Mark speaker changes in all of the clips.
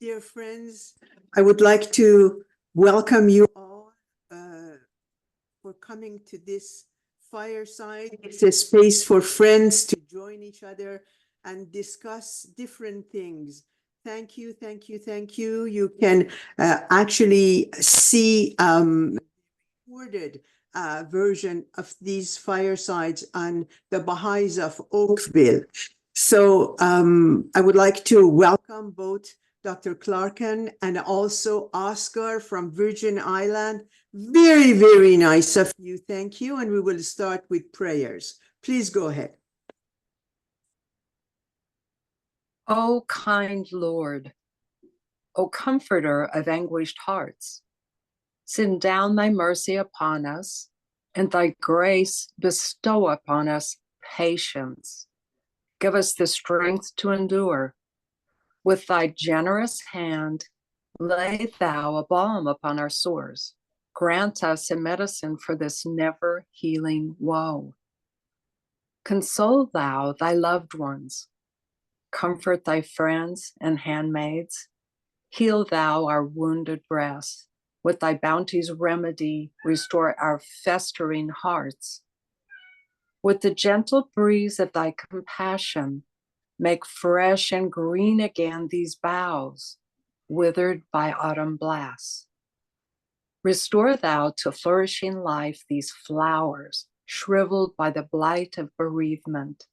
Speaker 1: Dear friends, I would like to welcome you all for coming to this fireside. It's a space for friends to join each other and discuss different things. Thank you, thank you, thank you. You can actually see recorded version of these firesides on the Baha'is of Oakville. So I would like to welcome both Dr. Clarken and also Oscar from Virgin Island. Very, very nice of you. Thank you. And we will start with prayers. Please go ahead.
Speaker 2: O kind Lord, O comforter of anguished hearts, send down thy mercy upon us, and thy grace bestow upon us patience. Give us the strength to endure. With thy generous hand, lay thou a balm upon our sores. Grant us a medicine for this never healing woe. Console thou thy loved ones. Comfort thy friends and handmaids. Heal thou our wounded breasts. With thy bounty's remedy, restore our festering hearts. With the gentle breeze of thy compassion, make fresh and green again these boughs, withered by autumn blasts. Restore thou to flourishing life these flowers, shriveled by the blight of bereavement.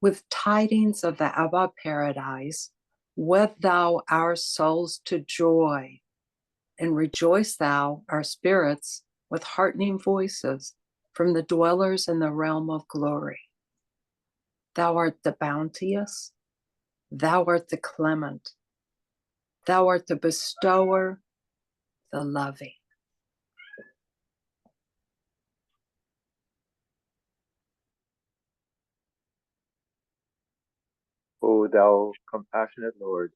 Speaker 2: With tidings of the Abba paradise, wed thou our souls to joy, and rejoice thou our spirits with heartening voices from the dwellers in the realm of glory. Thou art the bounteous, thou art the clement, thou art the bestower, the loving.
Speaker 3: O thou compassionate Lord,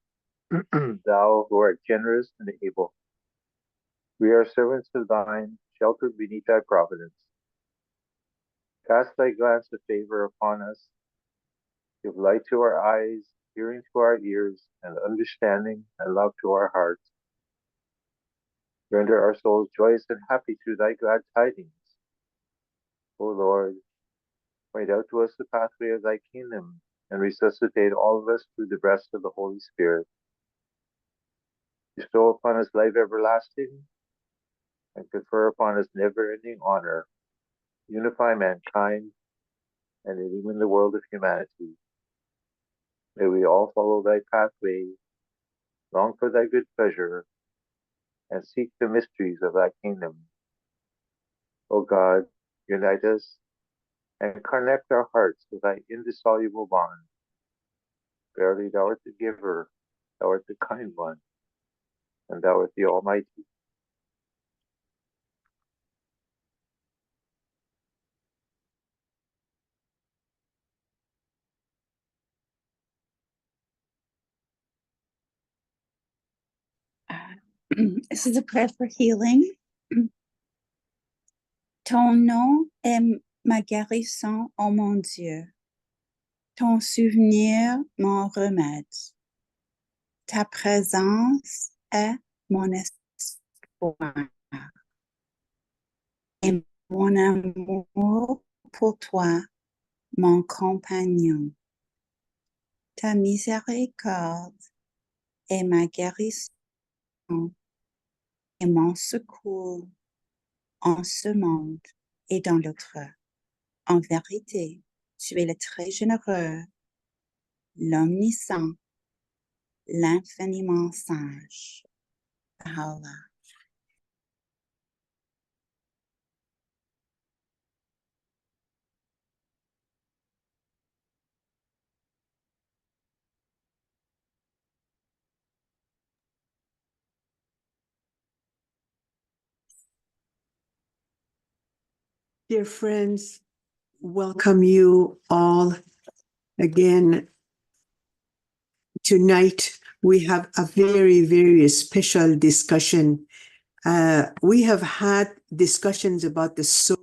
Speaker 3: thou who art generous and able, we are servants of thine, sheltered beneath thy providence. Cast thy glance of favor upon us, give light to our eyes, hearing to our ears, and understanding and love to our hearts. Render our souls joyous and happy through thy glad tidings. O Lord, point out to us the pathway of thy kingdom, and resuscitate all of us through the breast of the Holy Spirit. Bestow upon us life everlasting, and confer upon us never-ending honor. Unify mankind, and illumine the world of humanity. May we all follow thy pathway, long for thy good pleasure, and seek the mysteries of thy kingdom. O God, unite us and connect our hearts with thy indissoluble bond. Verily thou art the giver, thou art the kind one, and thou art the Almighty.
Speaker 4: This is a prayer for healing. Ton nom est ma guérison, ô mon Dieu. Ton souvenir, mon remède. Ta présence est mon espoir. Et mon amour pour toi, mon compagnon. Ta miséricorde est ma guérison et mon secours en ce monde et dans l'autre. En vérité, tu es le très généreux, l'omniscient, l'infiniment sage. Baha'u'llah.
Speaker 1: Dear friends, welcome you all again. Tonight, we have a very, very special discussion. We have had discussions about the soul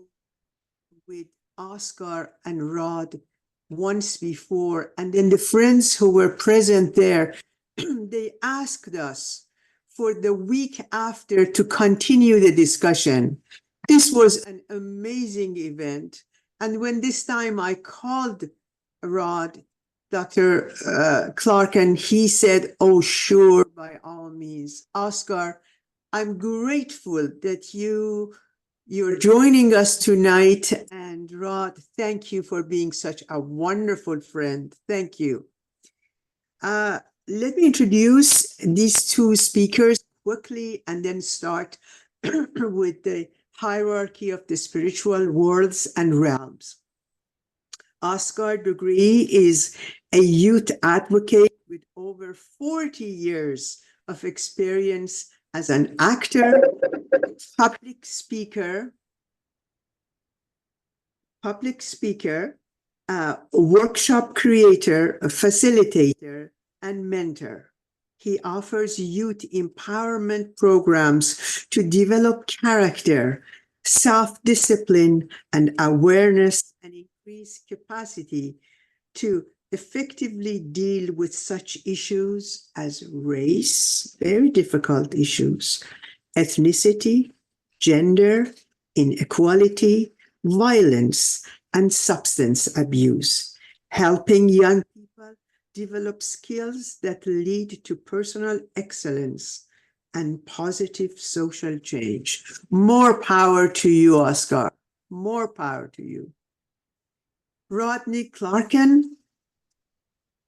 Speaker 1: with Oscar and Rod once before, and then the friends who were present there they asked us for the week after to continue the discussion. This was an amazing event. And when this time I called Rod, Dr. Clarken, he said, oh, sure, by all means. Oscar, I'm grateful that you're joining us tonight. And Rod, thank you for being such a wonderful friend. Thank you. Let me introduce these two speakers quickly and then start with the hierarchy of the spiritual worlds and realms. Oscar DeGruy is a youth advocate with over 40 years of experience as an actor, public speaker, workshop creator, a facilitator, and mentor. He offers youth empowerment programs to develop character, self-discipline, and awareness, and increase capacity to effectively deal with such issues as race, very difficult issues, ethnicity, gender, inequality, violence, and substance abuse, helping young people develop skills that lead to personal excellence and positive social change. More power to you, Oscar. More power to you. Rodney Clarken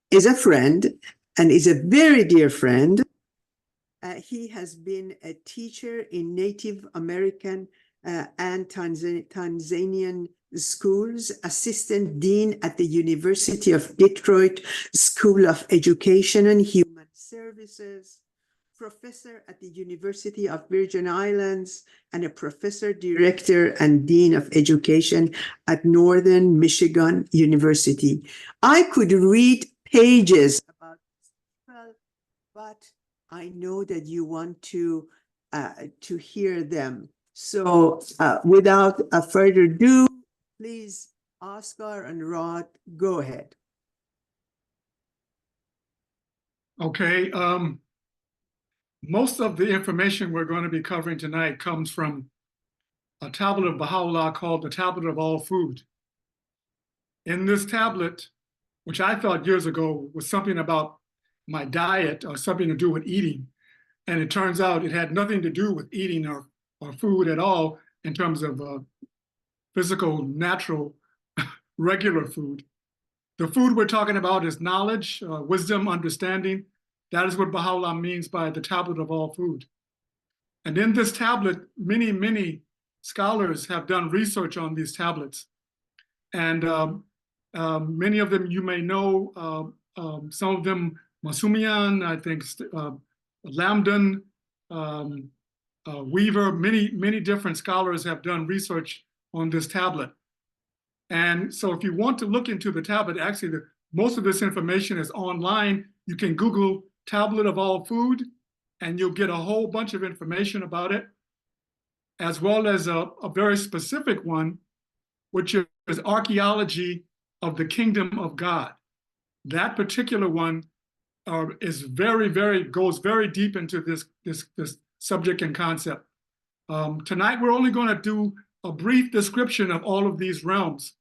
Speaker 1: is a friend and is a very dear friend. He has been a teacher in Native American and Tanzanian schools, assistant dean at the University of Detroit School of Education and Human Services, professor at the University of Virgin Islands, and a professor, director, and dean of education at Northern Michigan University. I could read pages about this people, but I know that you want to hear them. So without further ado, please, Oscar and Rod, go ahead.
Speaker 5: Okay. Most of the information we're going to be covering tonight comes from a tablet of Baha'u'llah called the Tablet of All Food. In this tablet, which I thought years ago was something about my diet or something to do with eating, and it turns out it had nothing to do with eating or food at all in terms of physical, natural, regular food. The food we're talking about is knowledge, wisdom, understanding. That is what Baha'u'llah means by the Tablet of All Food. And in this tablet, many, many scholars have done research on these tablets. And many of them you may know, some of them Masumian, I think Lamdon, Weaver, many different scholars have done research on this tablet. And so if you want to look into the tablet, actually most of this information is online. You can Google Tablet of All Food, and you'll get a whole bunch of information about it, as well as a very specific one, which is Archaeology of the Kingdom of God. That particular one is goes very deep into this subject and concept. Tonight, we're only going to do a brief description of all of these realms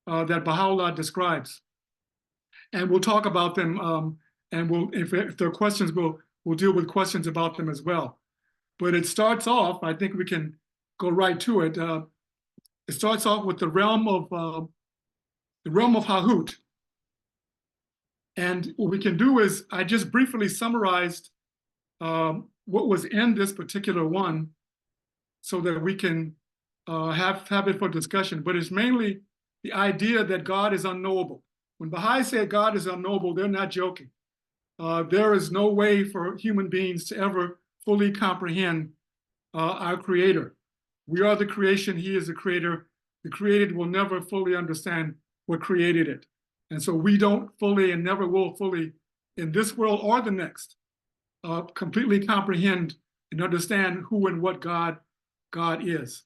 Speaker 5: that Baha'u'llah describes. And we'll talk about them, and if there are questions, we'll deal with questions about them as well. But it starts off, I think we can go right to it. It starts off with the realm of Hahut. And what we can do is, I just briefly summarized what was in this particular one so that we can have it for discussion. But it's mainly the idea that God is unknowable. When Baha'is say God is unknowable, they're not joking. There is no way for human beings to ever fully comprehend our Creator. We are the creation, He is the creator. The created will never fully understand what created it. And so we don't fully and never will fully, in this world or the next, completely comprehend and understand who and what God is.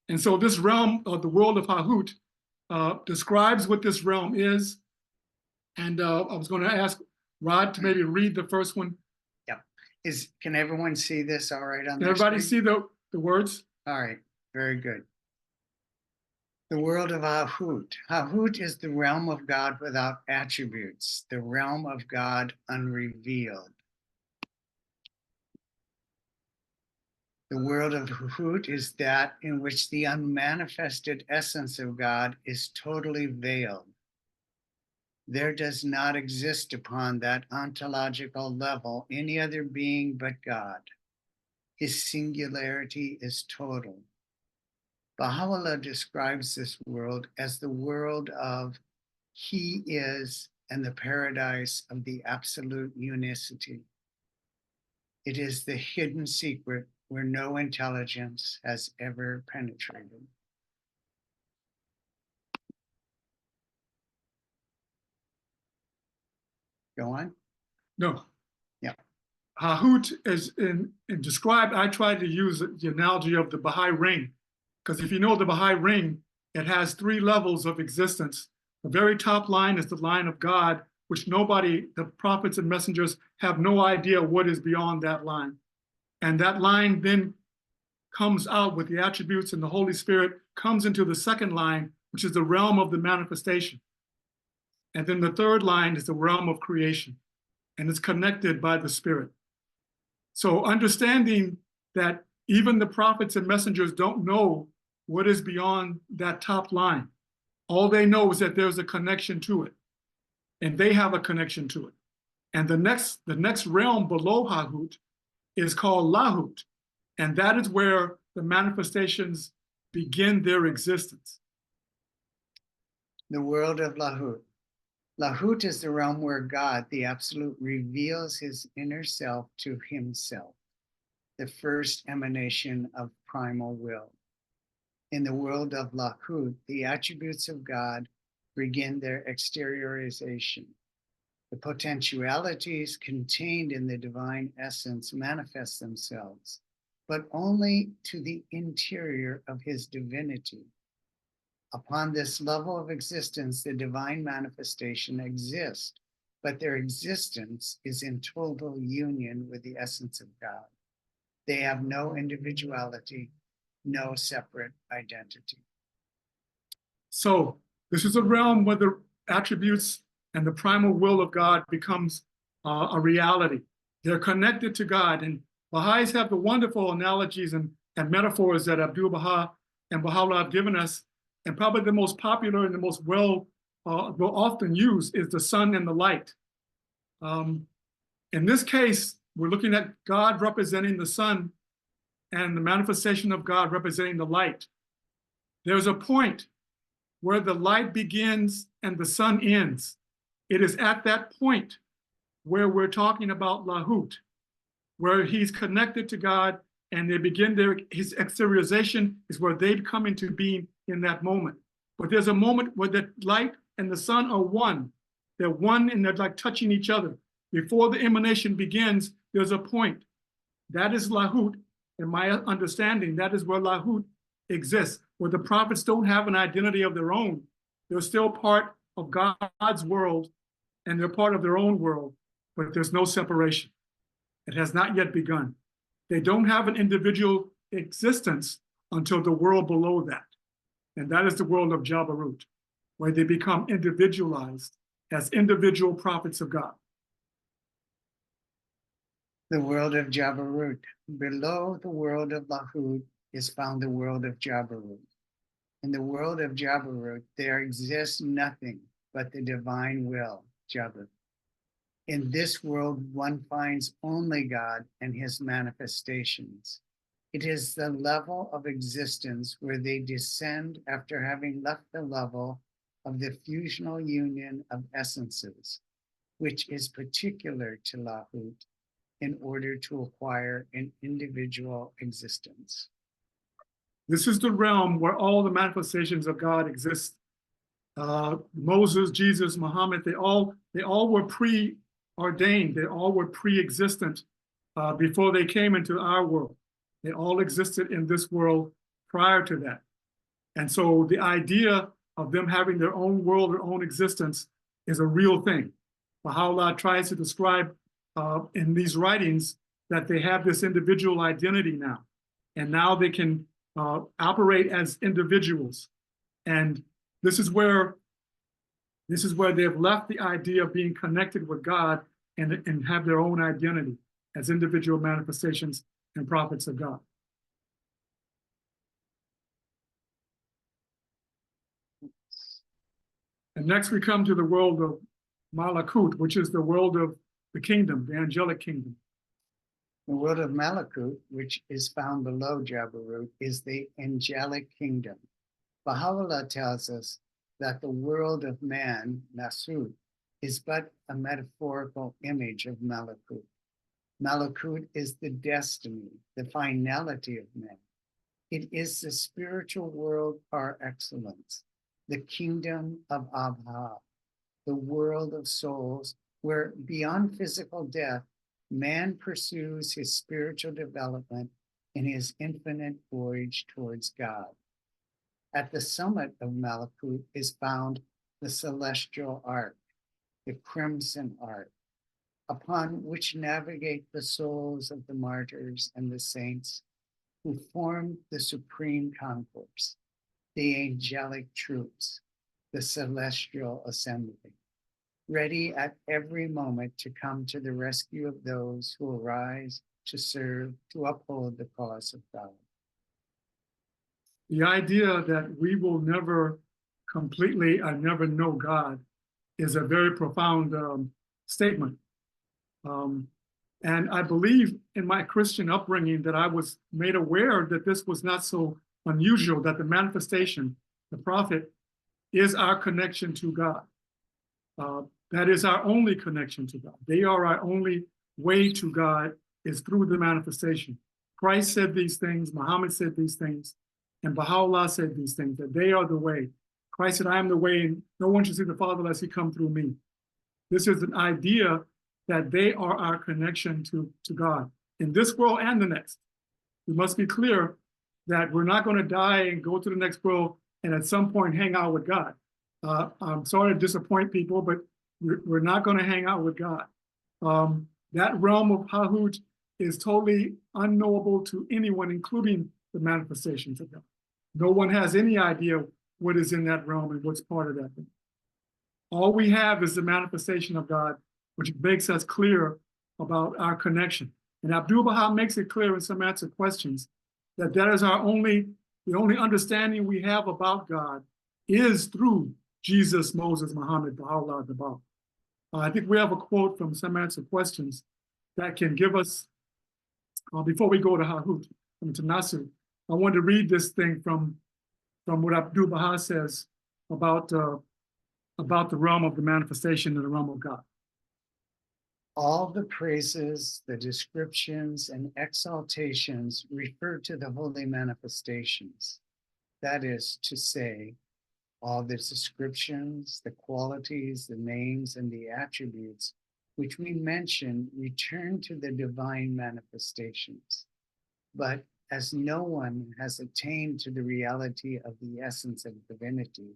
Speaker 5: And so this realm of the world of Hahut describes what this realm is. And I was going to ask Rod to maybe read the first one.
Speaker 6: Can everyone see this all right on
Speaker 5: Can
Speaker 6: their
Speaker 5: everybody
Speaker 6: screen?
Speaker 5: see the words?
Speaker 6: All right, very good. The world of Hahut. Hahut is the realm of God without attributes, the realm of God unrevealed. The world of Hahut is that in which the unmanifested essence of God is totally veiled. There does not exist upon that ontological level any other being but God. His singularity is total. Baha'u'llah describes this world as the world of He is and the paradise of the absolute unicity. It is the hidden secret where no intelligence has ever penetrated. Go on.
Speaker 5: No.
Speaker 6: Yeah.
Speaker 5: Hahut is in described, I tried to use the analogy of the Baha'i ring, because if you know the Baha'i ring, it has 3 levels of existence. The very top line is the line of God, which nobody, the prophets and messengers, have no idea what is beyond that line. And that line then comes out with the attributes, and the Holy Spirit comes into the second line, which is the realm of the manifestation. And then the third line is the realm of creation, and it's connected by the Spirit. So understanding that even the prophets and messengers don't know what is beyond that top line. All they know is that there's a connection to it, and they have a connection to it. And the next realm below Hahut is called Lahut, and that is where the manifestations begin their existence.
Speaker 6: The world of Lahut. Lahut is the realm where God, the Absolute, reveals his inner self to himself, the first emanation of primal will. In the world of Lahut, the attributes of God begin their exteriorization. The potentialities contained in the divine essence manifest themselves, but only to the interior of his divinity. Upon this level of existence, the divine manifestation exists, but their existence is in total union with the essence of God. They have no individuality, no separate identity.
Speaker 5: So this is a realm where the attributes and the primal will of God becomes a reality. They're connected to God, and Baha'is have the wonderful analogies and metaphors that Abdu'l-Baha and Baha'u'llah have given us. And probably the most popular and the most will often used is the sun and the light. In this case, we're looking at God representing the sun and the manifestation of God representing the light. There's a point where the light begins and the sun ends. It is at that point where we're talking about Lahut, where he's connected to God and they begin his exteriorization is where they come into being in that moment. But there's a moment where the light and the sun are one. They're one and they're like touching each other. Before the emanation begins, there's a point. That is Lahut. In my understanding, that is where Lahut exists, where the prophets don't have an identity of their own. They're still part of God's world and they're part of their own world, but there's no separation. It has not yet begun. They don't have an individual existence until the world below that. And that is the world of Jabarut, where they become individualized as individual prophets of God.
Speaker 6: The world of Jabarut. Below the world of Lahut is found the world of Jabarut. In the world of Jabarut, there exists nothing but the divine will, Jabarut. In this world, one finds only God and his manifestations. It is the level of existence where they descend after having left the level of the fusional union of essences, which is particular to Lahut, in order to acquire an individual existence.
Speaker 5: This is the realm where all the manifestations of God exist. Moses, Jesus, Muhammad, they all were preordained. They all were pre-existent before they came into our world. They all existed in this world prior to that. And so the idea of them having their own world, their own existence is a real thing. Baha'u'llah tries to describe in these writings that they have this individual identity now. And now they can operate as individuals. And this is where they've left the idea of being connected with God and have their own identity as individual manifestations and prophets of God. And next we come to the world of Malakut, which is the world of the kingdom, the angelic kingdom.
Speaker 6: The world of Malakut, which is found below Jabarut, is the angelic kingdom. Baha'u'llah tells us that the world of man, Nasut, is but a metaphorical image of Malakut. Malakut is the destiny, the finality of man. It is the spiritual world par excellence, the kingdom of Abha, the world of souls, where beyond physical death, man pursues his spiritual development in his infinite voyage towards God. At the summit of Malakut is found the celestial ark, the crimson ark, upon which navigate the souls of the martyrs and the saints who form the supreme concourse, the angelic troops, the celestial assembly, ready at every moment to come to the rescue of those who arise to serve, to uphold the cause of God.
Speaker 5: The idea that we will never completely or never know God is a very profound statement. And I believe in my Christian upbringing that I was made aware that this was not so unusual, that the manifestation, the prophet, is our connection to God. That is our only connection to God. They are our only way to God is through the manifestation. Christ said these things, Muhammad said these things, and Baha'u'llah said these things, that they are the way. Christ said, I am the way, and no one should see the Father unless he come through me. This is an idea that they are our connection to God in this world and the next. We must be clear that we're not going to die and go to the next world and at some point hang out with God. I'm sorry to disappoint people, but we're not going to hang out with God. That realm of Hahut is totally unknowable to anyone, including the manifestations of God. No one has any idea what is in that realm and what's part of that. All we have is the manifestation of God, which makes us clear about our connection. And Abdu'l-Baha makes it clear in some answer questions that that is the only understanding we have about God is through Jesus, Moses, Muhammad, Baha'u'llah, the Bab. I think we have a quote from Some Answer Questions that can give us, before we go to Hahut, to Nasut, I wanted to read this thing from what Abdu'l-Baha says about the realm of the manifestation and the realm of God.
Speaker 6: All the praises, the descriptions, and exaltations refer to the holy manifestations. That is to say, all the descriptions, the qualities, the names, and the attributes which we mention return to the divine manifestations. But as no one has attained to the reality of the essence of divinity,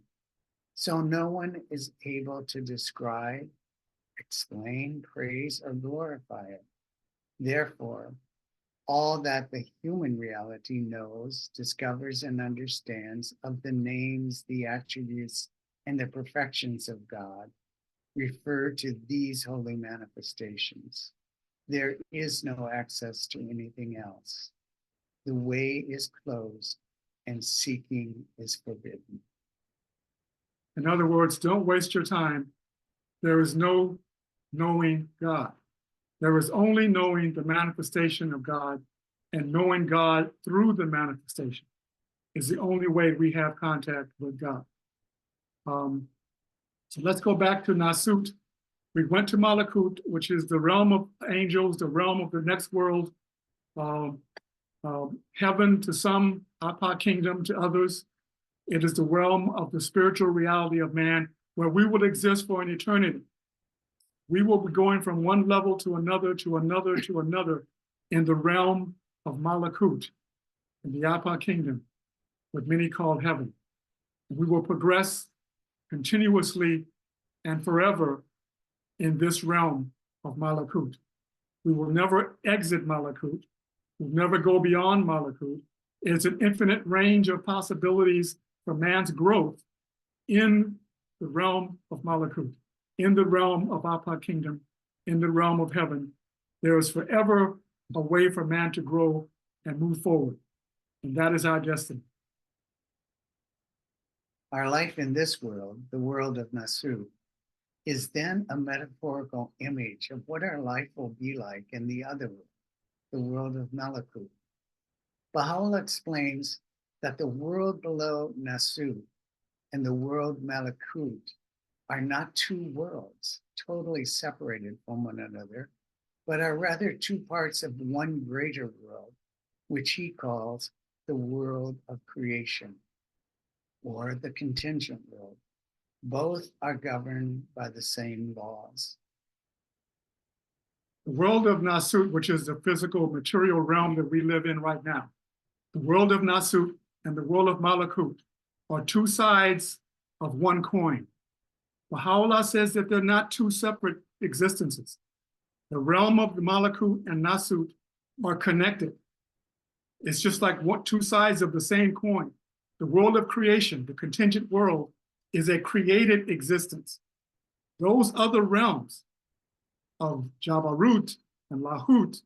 Speaker 6: so no one is able to describe, explain, praise, or glorify it. Therefore, all that the human reality knows, discovers, and understands of the names, the attributes, and the perfections of God refer to these holy manifestations. There is no access to anything else. The way is closed and seeking is forbidden.
Speaker 5: In other words, don't waste your time. There is no knowing God. There is only knowing the manifestation of God, and knowing God through the manifestation is the only way we have contact with God. So let's go back to Nasut. We went to Malakut, which is the realm of angels, the realm of the next world, heaven to some, Apa kingdom to others. It is the realm of the spiritual reality of man, where we will exist for an eternity. We will be going from one level to another, to another, to another in the realm of Malakut, in the Apa kingdom, what many call heaven. We will progress continuously and forever in this realm of Malakut. We will never exit Malakut. We'll never go beyond Malakut. It's an infinite range of possibilities for man's growth in the realm of Malakut, in the realm of Apa kingdom, in the realm of heaven. There is forever a way for man to grow and move forward. And that is our destiny.
Speaker 6: Our life in this world, the world of Nasu, is then a metaphorical image of what our life will be like in the other world, the world of Malakut. Baha'u'llah explains that the world below Nasu and the world Malakut are not two worlds totally separated from one another, but are rather two parts of one greater world, which he calls the world of creation, or the contingent world. Both are governed by the same laws.
Speaker 5: The world of Nasut, which is the physical material realm that we live in right now, the world of Nasut and the world of Malakut are two sides of one coin. Baha'u'llah says that they're not two separate existences. The realm of the Malakut and Nasut are connected. It's just like two sides of the same coin. The world of creation, the contingent world, is a created existence. Those other realms of Jabarut and Lahut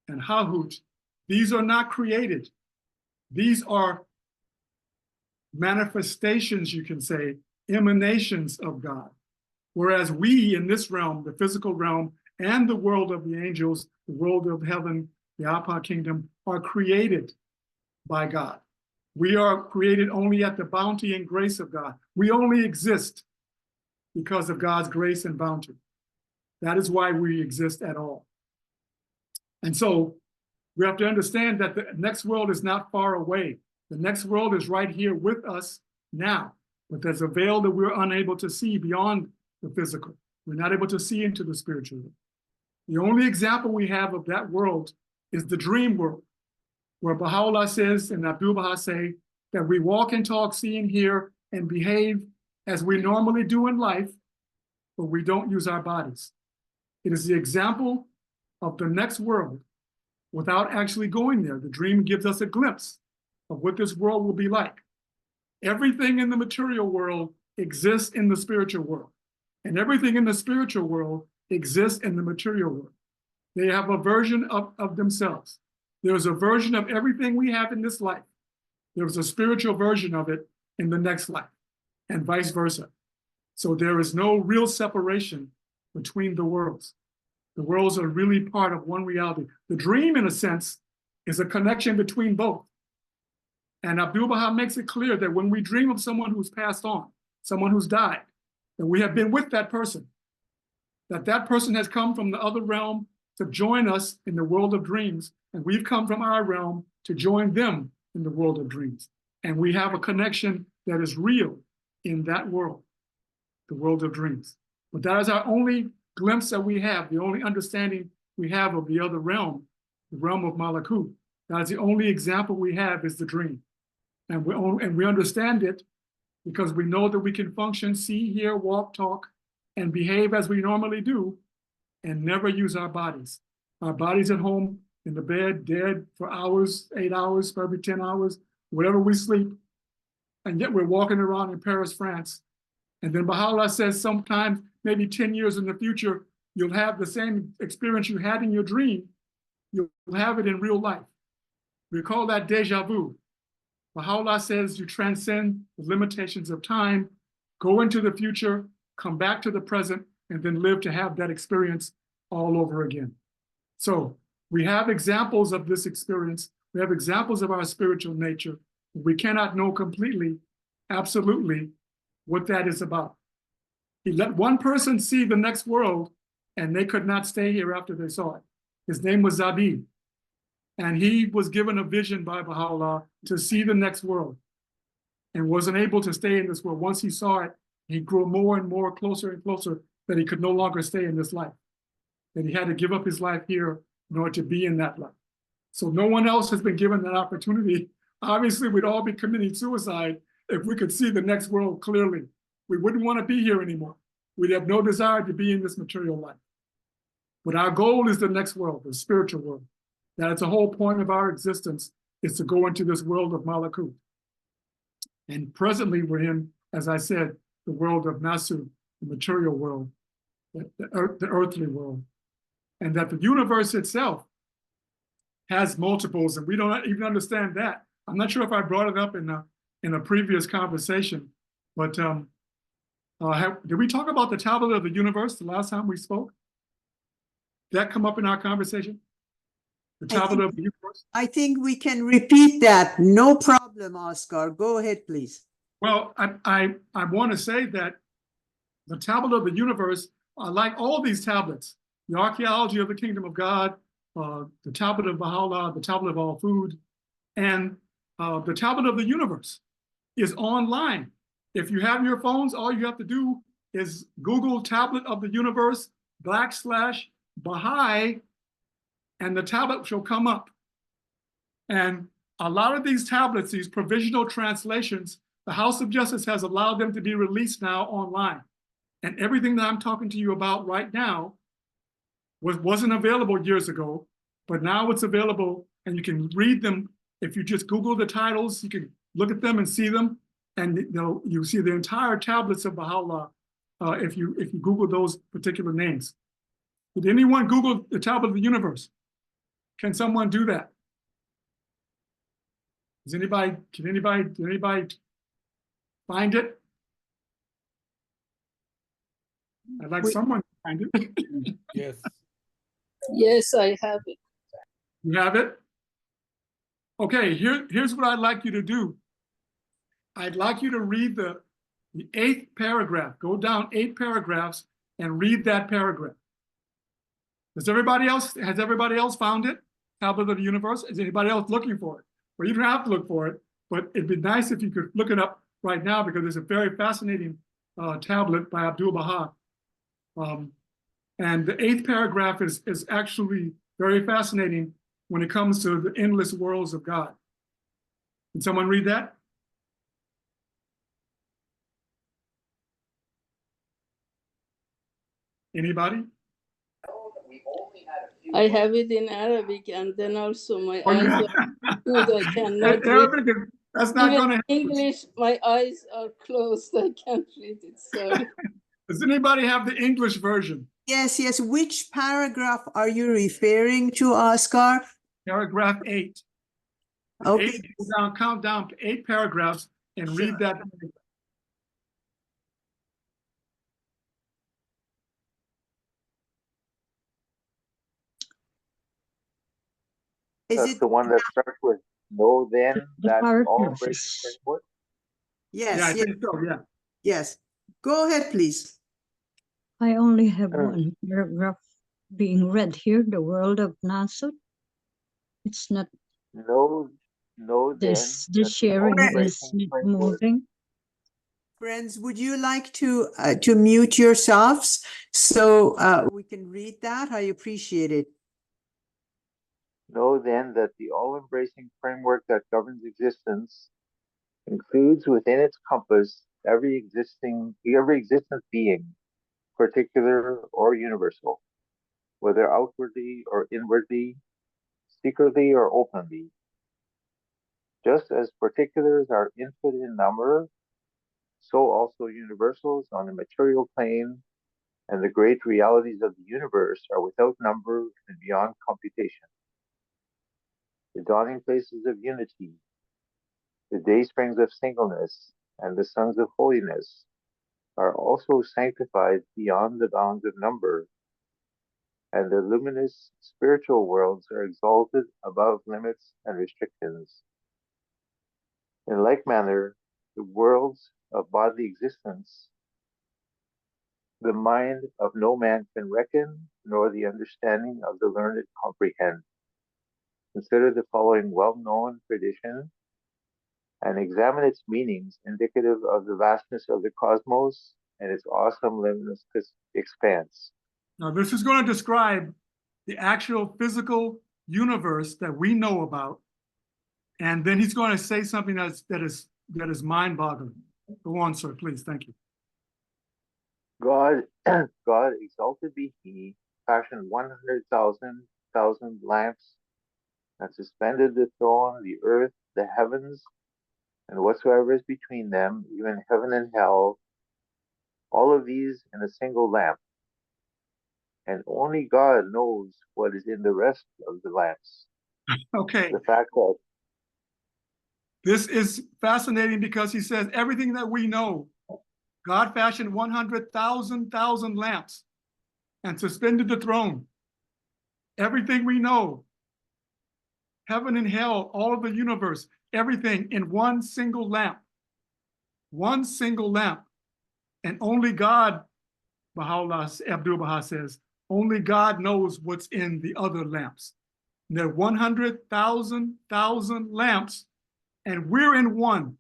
Speaker 5: and Hahut, these are not created. These are manifestations, you can say, emanations of God. Whereas we in this realm, the physical realm, and the world of the angels, the world of heaven, the Apa kingdom, are created by God. We are created only at the bounty and grace of God. We only exist because of God's grace and bounty. That is why we exist at all. And so we have to understand that the next world is not far away. The next world is right here with us now, but there's a veil that we're unable to see beyond the physical. We're not able to see into the spiritual world. The only example we have of that world is the dream world, where Baha'u'llah says and Abdul Baha say that we walk and talk, see and hear, and behave as we normally do in life, but we don't use our bodies. It is the example of the next world without actually going there. The dream gives us a glimpse of what this world will be like. Everything in the material world exists in the spiritual world, and everything in the spiritual world exists in the material world. They have a version of themselves. There's a version of everything we have in this life. There's a spiritual version of it in the next life, and vice versa. So there is no real separation between the worlds. The worlds are really part of one reality. The dream, in a sense, is a connection between both. And Abdul Baha makes it clear that when we dream of someone who's passed on, someone who's died, that we have been with that person, that person has come from the other realm to join us in the world of dreams, and we've come from our realm to join them in the world of dreams. And we have a connection that is real in that world, the world of dreams. But that is our only glimpse that we have, the only understanding we have of the other realm, the realm of Malakut. That is the only example we have is the dream. And we understand it because we know that we can function, see, hear, walk, talk, and behave as we normally do, and never use our bodies. Our bodies at home, in the bed, dead for hours, 8 hours, probably 10 hours, whatever we sleep, and yet we're walking around in Paris, France. And then Baha'u'llah says sometimes, maybe 10 years in the future, you'll have the same experience you had in your dream. You'll have it in real life. We call that deja vu. Baha'u'llah says you transcend the limitations of time, go into the future, come back to the present, and then live to have that experience all over again. So we have examples of this experience. We have examples of our spiritual nature. We cannot know completely, absolutely, what that is about. He let one person see the next world, and they could not stay here after they saw it. His name was Zabid. And he was given a vision by Baha'u'llah to see the next world and wasn't able to stay in this world. Once he saw it, he grew more and more closer and closer that he could no longer stay in this life, that he had to give up his life here in order to be in that life. So no one else has been given that opportunity. Obviously, we'd all be committing suicide if we could see the next world clearly. We wouldn't want to be here anymore. we'd have no desire to be in this material life. But our goal is the next world, the spiritual world. That is the whole point of our existence, is to go into this world of Malakut. And presently we're in, as I said, the world of Nasu, the material world, the earthly world. And that the universe itself has multiples, and we don't even understand that. I'm not sure if I brought it up in a previous conversation, but did we talk about the tablet of the universe the last time we spoke? Did that come up in our conversation? The tablet of the universe?
Speaker 1: I think we can repeat that. No problem, Oscar. Go ahead, please.
Speaker 5: Well, I want to say that the tablet of the universe, like all these tablets, the archaeology of the kingdom of God, the tablet of Baha'u'llah, the tablet of all food, and the tablet of the universe is online. If you have your phones, all you have to do is Google tablet of the universe /Baha'i, and the tablet shall come up. And a lot of these tablets, these provisional translations, the House of Justice has allowed them to be released now online. And everything that I'm talking to you about right now wasn't available years ago, but now it's available, and you can read them. If you just Google the titles, you can look at them and see them, and you see the entire tablets of Baha'u'llah if you Google those particular names. Did anyone Google the tablet of the universe? Can someone do that? Did anybody find it? I'd like someone to find it.
Speaker 7: Yes.
Speaker 8: Yes, I have it.
Speaker 5: You have it? Okay, here's what I'd like you to do. I'd like you to read the 8th paragraph. Go down 8 paragraphs and read that paragraph. Has everybody else found it? Tablet of the Universe? Is anybody else looking for it? Well, you don't have to look for it, but it'd be nice if you could look it up right now, because it's a very fascinating tablet by Abdul Baha. And the 8th paragraph is actually very fascinating when it comes to the endless worlds of God. Can someone read that? Anybody?
Speaker 8: I have it in Arabic, and then also my
Speaker 5: Oh,
Speaker 8: eyes
Speaker 5: yeah.
Speaker 8: are good. I cannot read.
Speaker 5: Arabic, that's not
Speaker 8: Even
Speaker 5: going to help.
Speaker 8: English, my eyes are closed. I can't read it. Sorry.
Speaker 5: Does anybody have the English version?
Speaker 1: Yes, yes. Which paragraph are you referring to, Oscar?
Speaker 5: Paragraph 8.
Speaker 1: Okay.
Speaker 5: Count down to 8 paragraphs and read that.
Speaker 3: That's the one that starts with "Know then that all-embracing framework."
Speaker 1: Yes,
Speaker 5: Yeah, I
Speaker 1: yes,
Speaker 5: think so, yeah.
Speaker 1: yes. Go ahead, please.
Speaker 9: I only have one paragraph being read here, the world of Nasut. It's not,
Speaker 3: Know then
Speaker 9: this
Speaker 3: that the
Speaker 9: sharing is
Speaker 3: all-embracing
Speaker 9: not
Speaker 3: framework.
Speaker 9: moving.
Speaker 1: Friends, would you like to mute yourselves so we can read that? I appreciate it.
Speaker 3: Know then that the all-embracing framework that governs existence includes within its compass every existent being, particular or universal, whether outwardly or inwardly, secretly or openly. Just as particulars are infinite in number, so also universals on the material plane and the great realities of the universe are without number and beyond computation. The dawning places of unity, the day springs of singleness, and the sons of holiness are also sanctified beyond the bounds of number, and the luminous spiritual worlds are exalted above limits and restrictions. In like manner, the worlds of bodily existence, the mind of no man can reckon, nor the understanding of the learned comprehend. Consider the following well-known tradition and examine its meanings indicative of the vastness of the cosmos and its awesome limitless expanse.
Speaker 5: Now, this is going to describe the actual physical universe that we know about, and then he's going to say something that is mind-boggling. Go on, sir, please. Thank you.
Speaker 3: God, God exalted be He, fashioned 100,000 lamps, and suspended the throne, the earth, the heavens, and whatsoever is between them, even heaven and hell, all of these in a single lamp. And only God knows what is in the rest of the lamps.
Speaker 5: Okay,
Speaker 3: The fact that
Speaker 5: this is fascinating because he says everything that we know, God fashioned 100,000 lamps and suspended the throne. Everything we know, heaven and hell, all of the universe, everything in one single lamp. One single lamp. And only God, Baha'u'llah Abdu'l-Baha says, only God knows what's in the other lamps. And there are 100,000 lamps, and we're in one.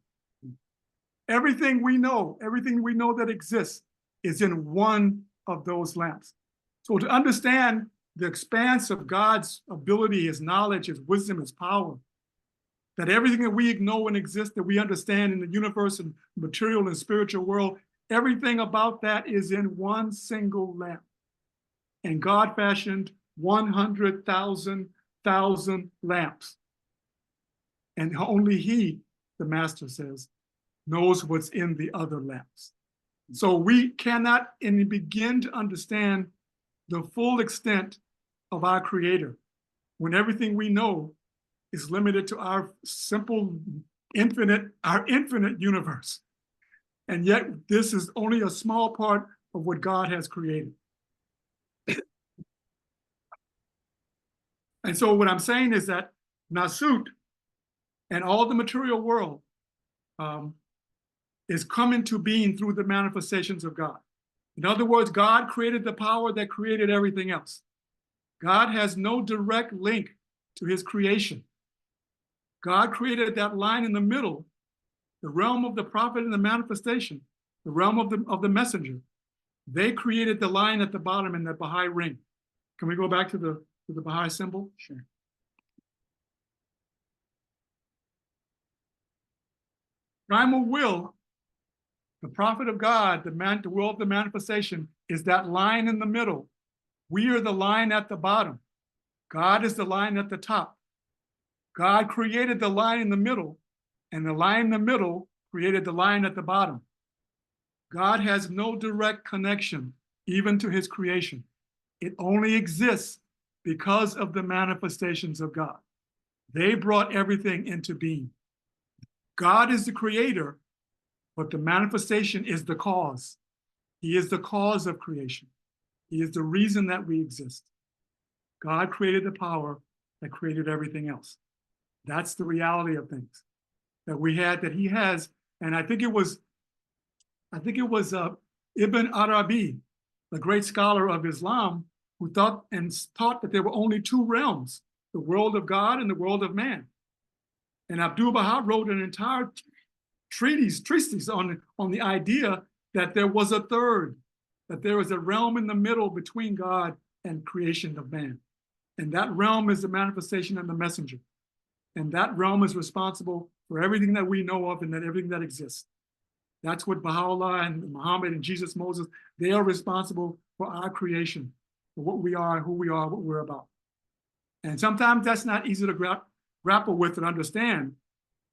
Speaker 5: Everything we know that exists is in one of those lamps. So to understand the expanse of God's ability, his knowledge, his wisdom, his power, that everything that we know and exist, that we understand in the universe and material and spiritual world, everything about that is in one single lamp. And God fashioned 100,000 lamps. And only he, the master says, knows what's in the other lamps. So we cannot begin to understand the full extent of our Creator when everything we know is limited to our simple, infinite universe. And yet this is only a small part of what God has created. And so what I'm saying is that Nasut and all the material world is coming to being through the manifestations of God. In other words, God created the power that created everything else. God has no direct link to his creation. God created that line in the middle, the realm of the prophet and the manifestation, the realm of the messenger. They created the line at the bottom in the Baha'i ring. Can we go back to the Baha'i symbol? Sure. Primal will, the prophet of God, the will of the manifestation, is that line in the middle. We are the line at the bottom. God is the line at the top. God created the line in the middle, and the line in the middle created the line at the bottom. God has no direct connection even to his creation. It only exists because of the manifestations of God. They brought everything into being. God is the creator, but the manifestation is the cause. He is the cause of creation. He is the reason that we exist. God created the power that created everything else. That's the reality of things that we had, that he has. And I think it was Ibn Arabi, the great scholar of Islam, who taught that there were only two realms, the world of God and the world of man. And Abdu'l-Baha wrote an entire treatise on the idea that there was a third, that there is a realm in the middle between God and creation of man. And that realm is the manifestation and the messenger. And that realm is responsible for everything that we know of and that everything that exists. That's what Baha'u'llah and Muhammad and Jesus, Moses, they are responsible for our creation, for what we are, who we are, what we're about. And sometimes that's not easy to grapple with and understand,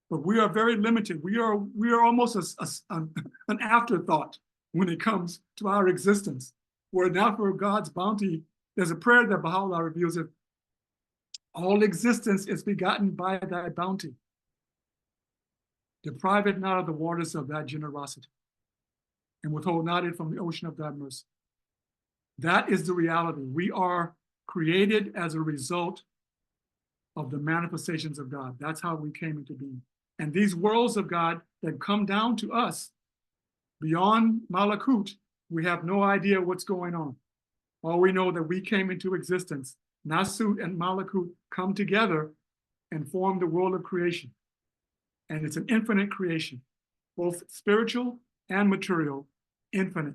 Speaker 5: but we are very limited. We are almost an afterthought when it comes to our existence. Where now for God's bounty, there's a prayer that Baha'u'llah reveals it. All existence is begotten by thy bounty. Deprive it not of the waters of thy generosity, and withhold not it from the ocean of thy mercy. That is the reality. We are created as a result of the manifestations of God. That's how we came into being. And these worlds of God that come down to us, beyond Malakut, we have no idea what's going on. All we know that we came into existence. Nasut and Malakut come together and form the world of creation. And it's an infinite creation, both spiritual and material, infinite,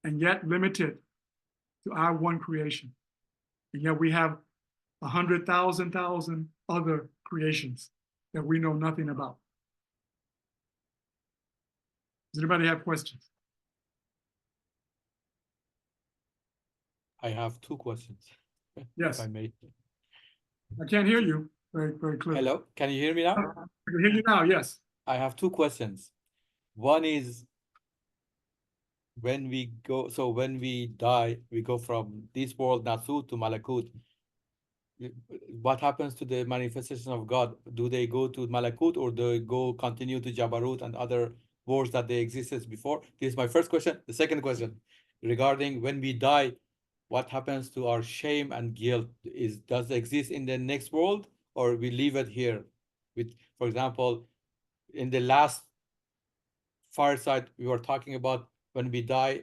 Speaker 5: and yet limited to our one creation. And yet we have 100,000 other creations that we know nothing about. Does anybody have questions?
Speaker 7: I have two questions, if
Speaker 5: Yes.
Speaker 7: I may.
Speaker 5: I can't hear you very, very clearly.
Speaker 7: Hello, can you hear me now?
Speaker 5: I can hear you now, yes.
Speaker 7: I have two questions. One is when we go, so when we die, we go from this world, Nasut, to Malakut. What happens to the manifestation of God? Do they go to Malakut or do they go continue to Jabarut and other worlds that they existed before? This is my first question. The second question regarding when we die, what happens to our shame and guilt? Does it exist in the next world or we leave it here? With, for example, in the last fireside, we were talking about when we die,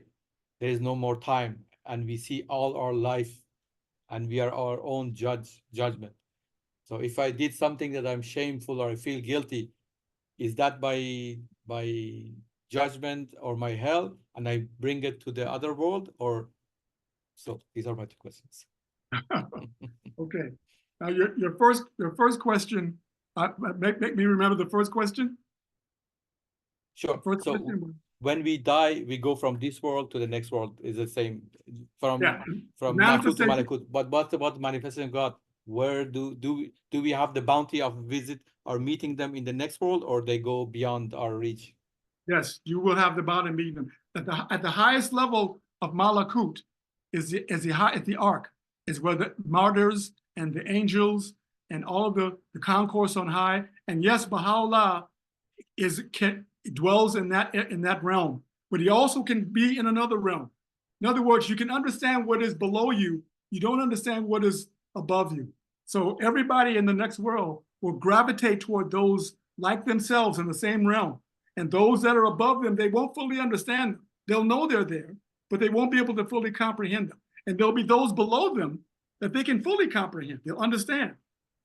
Speaker 7: there is no more time and we see all our life and we are our own judgment. So if I did something that I'm shameful or I feel guilty, is that by judgment or my hell, and I bring it to the other world? Or so these are my two questions.
Speaker 5: Okay. Now your first question, make me remember the first question.
Speaker 7: Sure.
Speaker 5: First
Speaker 7: So
Speaker 5: question.
Speaker 7: when we die, we go from this world to the next world. Is the same from
Speaker 5: Yeah.
Speaker 7: from Lahut to
Speaker 5: Manifestation.
Speaker 7: Malakut. But what about manifesting God? Where do we have the bounty of visit or meeting them in the next world, or they go beyond our reach?
Speaker 5: Yes, you will have the bounty meeting them. At the highest level of Malakut is the ark, is where the martyrs and the angels and all of the concourse on high. And yes, Baha'u'llah dwells in that realm, but he also can be in another realm. In other words, you can understand what is below you. You don't understand what is above you. So everybody in the next world will gravitate toward those like themselves in the same realm. And those that are above them, they won't fully understand them. They'll know they're there, but they won't be able to fully comprehend them. And there'll be those below them that they can fully comprehend. They'll understand,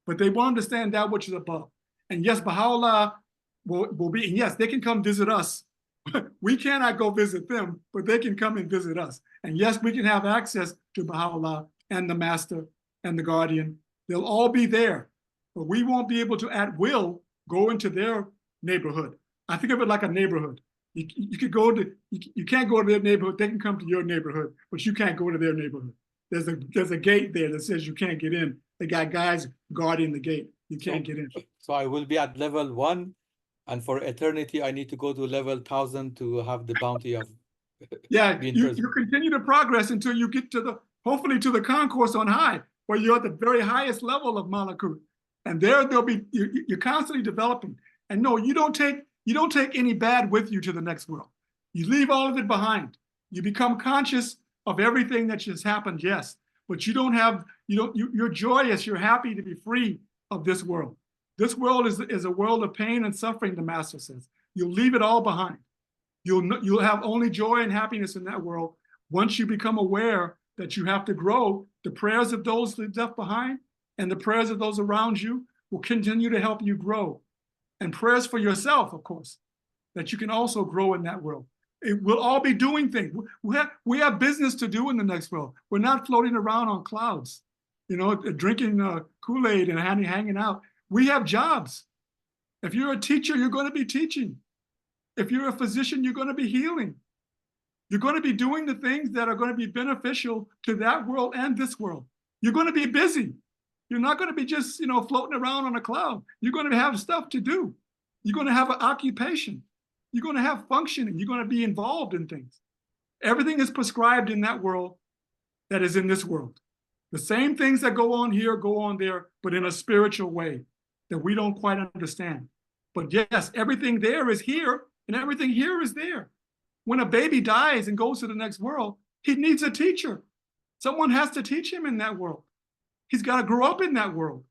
Speaker 5: but they won't understand that which is above. And yes, Baha'u'llah will be, and yes, they can come visit us. We cannot go visit them, but they can come and visit us. And yes, we can have access to Baha'u'llah and the Master and the Guardian. They'll all be there, but we won't be able to at will go into their neighborhood. I think of it like a neighborhood. You can't go to their neighborhood. They can come to your neighborhood, but you can't go to their neighborhood. There's a gate there that says you can't get in. They got guys guarding the gate. You can't get in.
Speaker 7: So I will be at level 1, and for eternity, I need to go to level 1000 to have the bounty of
Speaker 5: yeah.
Speaker 7: being
Speaker 5: You
Speaker 7: present.
Speaker 5: continue to progress until you get to hopefully to the concourse on high, where you're at the very highest level of Malakut, and there'll be you're constantly developing. And no, you don't take any bad with you to the next world. You leave all of it behind. You become conscious of everything that has happened, yes, but you're joyous, you're happy to be free of this world. This world is a world of pain and suffering, the Master says. You'll leave it all behind. You'll have only joy and happiness in that world once you become aware that you have to grow. The prayers of those left behind and the prayers of those around you will continue to help you grow. And prayers for yourself, of course, that you can also grow in that world. We'll all be doing things. We have business to do in the next world. We're not floating around on clouds, drinking Kool-Aid and hanging out. We have jobs. If you're a teacher, you're going to be teaching. If you're a physician, you're going to be healing. You're going to be doing the things that are going to be beneficial to that world and this world. You're going to be busy. You're not going to be just, floating around on a cloud. You're going to have stuff to do. You're going to have an occupation. You're going to have functioning. You're going to be involved in things. Everything is prescribed in that world that is in this world. The same things that go on here go on there, but in a spiritual way that we don't quite understand. But yes, everything there is here, and everything here is there. When a baby dies and goes to the next world, he needs a teacher. Someone has to teach him in that world. He's got to grow up in that world.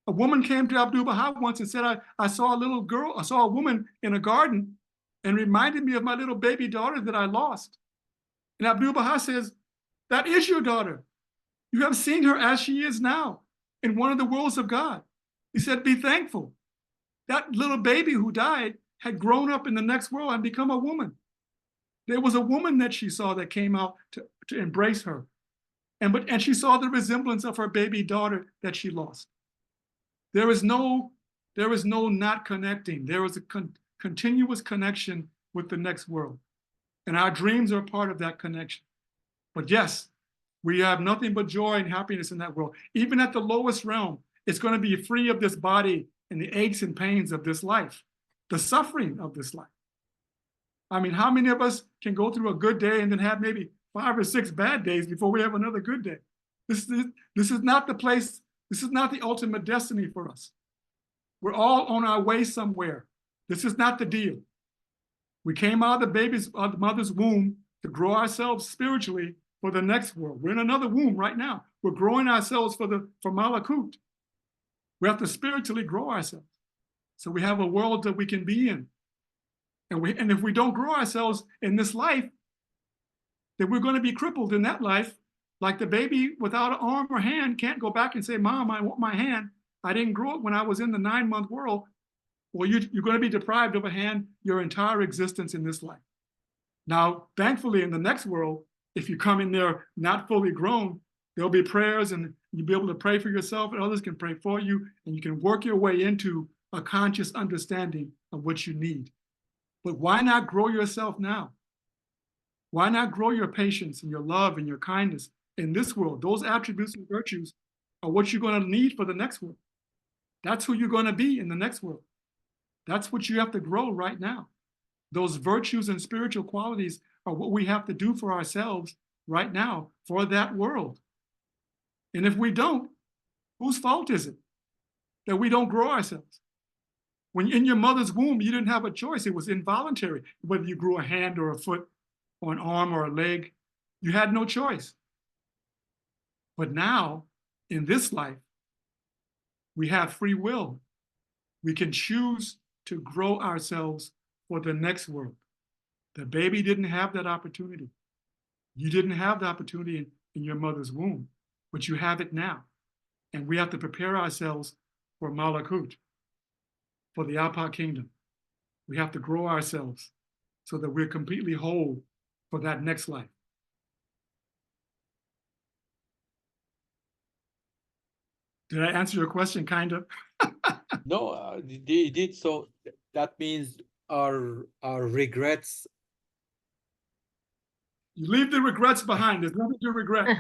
Speaker 5: A woman came to Abdu'l-Baha once and said, I saw a woman in a garden and reminded me of my little baby daughter that I lost. And Abdu'l-Baha says, that is your daughter. You have seen her as she is now in one of the worlds of God. He said, be thankful. That little baby who died had grown up in the next world and become a woman. There was a woman that she saw that came out to embrace her. And she saw the resemblance of her baby daughter that she lost. There is no not connecting. There is a continuous connection with the next world. And our dreams are part of that connection. But yes, We have nothing but joy and happiness in that world. Even at the lowest realm, it's going to be free of this body and the aches and pains of this life, the suffering of this life. I mean, how many of us can go through a good day and then have maybe 5 or 6 bad days before we have another good day? This is not the place. This is not the ultimate destiny for us. We're all on our way somewhere. This is not the deal. We came out of the mother's womb to grow ourselves spiritually for the next world. We're in another womb right now. We're growing ourselves for Malakut. We have to spiritually grow ourselves, so we have a world that we can be in. And if we don't grow ourselves in this life, then we're going to be crippled in that life. Like the baby without an arm or hand can't go back and say, Mom, I want my hand. I didn't grow up when I was in the 9-month world. Well, you're going to be deprived of a hand your entire existence in this life. Now, thankfully, in the next world, if you come in there not fully grown, there'll be prayers and you'll be able to pray for yourself and others can pray for you, and you can work your way into a conscious understanding of what you need. But why not grow yourself now? Why not grow your patience and your love and your kindness in this world? Those attributes and virtues are what you're going to need for the next world. That's who you're going to be in the next world. That's what you have to grow right now. Those virtues and spiritual qualities are what we have to do for ourselves right now for that world. And if we don't, whose fault is it that we don't grow ourselves? When in your mother's womb, you didn't have a choice. It was involuntary, whether you grew a hand or a foot or an arm or a leg. You had no choice. But now, in this life, we have free will. We can choose to grow ourselves for the next world. The baby didn't have that opportunity. You didn't have the opportunity in your mother's womb, but you have it now. And we have to prepare ourselves for Malakut, for the Apa kingdom. We have to grow ourselves so that we're completely whole for that next life. Did I answer your question, kind of?
Speaker 7: No, they did. So that means our regrets.
Speaker 5: You leave the regrets behind. There's nothing to regret.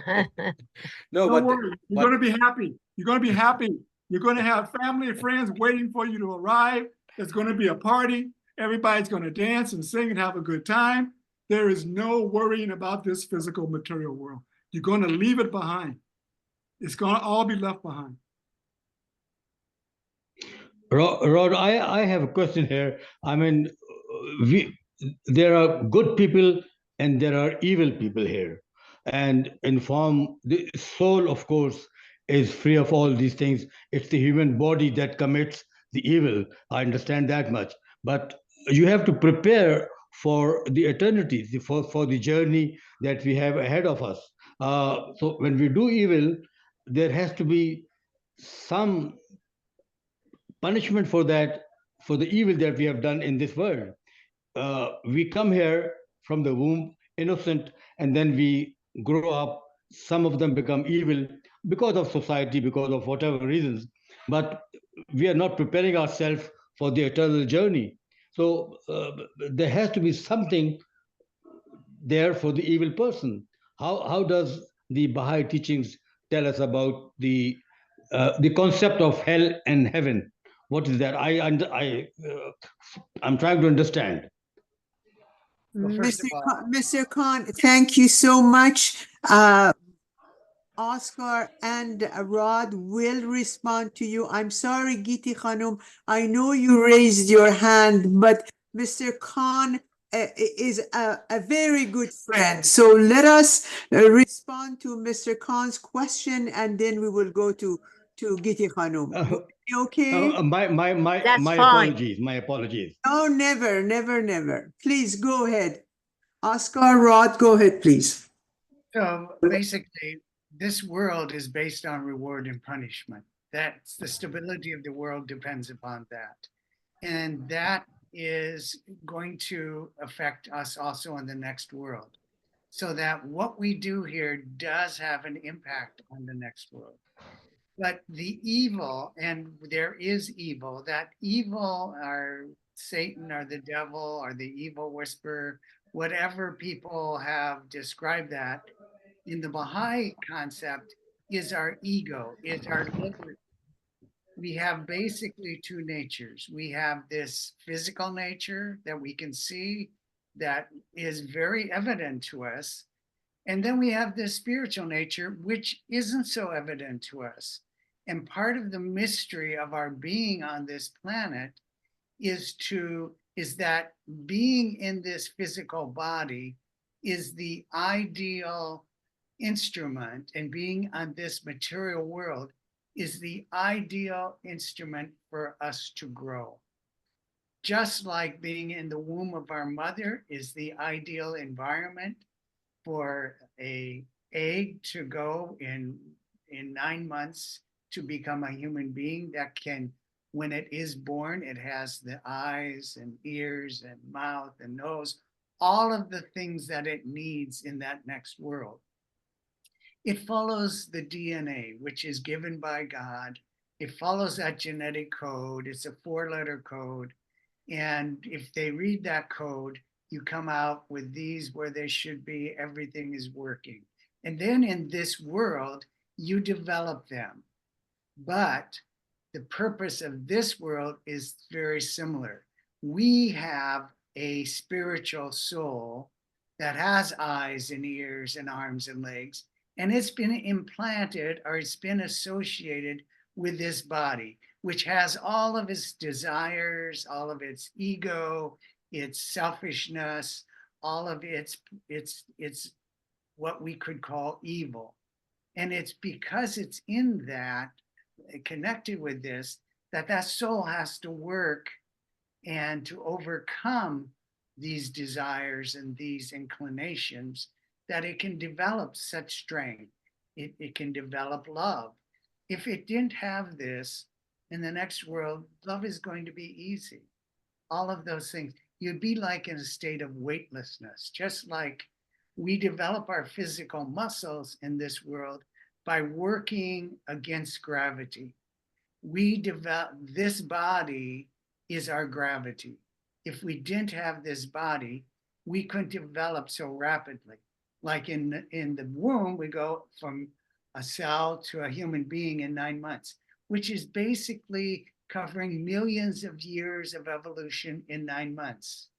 Speaker 7: No,
Speaker 5: Don't worry. You're going to be happy. You're going to be happy. You're going to have family and friends waiting for you to arrive. There's going to be a party. Everybody's going to dance and sing and have a good time. There is no worrying about this physical material world. You're going to leave it behind. It's going to all be left behind.
Speaker 10: Rod, I have a question here. I mean, there are good people and there are evil people here. And in form, the soul, of course, is free of all these things. It's the human body that commits the evil. I understand that much. But you have to prepare for the eternity, for the journey that we have ahead of us. So when we do evil, there has to be some punishment for that, for the evil that we have done in this world. We come here from the womb innocent, and then we grow up. Some of them become evil because of society, because of whatever reasons. But we are not preparing ourselves for the eternal journey. So there has to be something there for the evil person. How does the Baha'i teachings tell us about the concept of hell and heaven? What is that? I'm trying to understand.
Speaker 6: Well, first of all,
Speaker 1: Mr. Khan, thank you so much. Oscar and Rod will respond to you. I'm sorry, Giti Khanum, I know you raised your hand, but Mr. Khan is a very good friend. So let us respond to Mr. Khan's question, and then we will go to Giti Khanum. Okay?
Speaker 10: My apologies. My apologies.
Speaker 1: No, never, never, never. Please go ahead. Oscar, Rod, go ahead, please.
Speaker 6: so basically, this world is based on reward and punishment. That's the stability of the world depends upon that. And that is going to affect us also in the next world. So that what we do here does have an impact on the next world. But the evil, and there is evil, that evil are Satan or the devil or the evil whisperer, whatever people have described that, in the Baha'i concept is our ego, is our liberty. We have basically two natures. We have this physical nature that we can see that is very evident to us. And then we have this spiritual nature, which isn't so evident to us. And part of the mystery of our being on this planet is that being in this physical body is the ideal instrument, and being on this material world is the ideal instrument for us to grow. Just like being in the womb of our mother is the ideal environment for an egg to go in 9 months to become a human being that can, when it is born, it has the eyes and ears and mouth and nose, all of the things that it needs in that next world. It follows the DNA, which is given by God. It follows that genetic code. It's a 4-letter code. And if they read that code, you come out with these where they should be, everything is working. And then in this world, you develop them. But the purpose of this world is very similar. We have a spiritual soul that has eyes and ears and arms and legs, and it's been implanted, or it's been associated with this body, which has all of its desires, all of its ego, its selfishness, all of its what we could call evil. And it's because it's in that, connected with this, that soul has to work and to overcome these desires and these inclinations, that it can develop such strength. It can develop love. If it didn't have this, in the next world, love is going to be easy. All of those things. You'd be like in a state of weightlessness, just like we develop our physical muscles in this world by working against gravity. We develop, this body is our gravity. If we didn't have this body, we couldn't develop so rapidly. Like in the womb, we go from a cell to a human being in 9 months, which is basically covering millions of years of evolution in 9 months.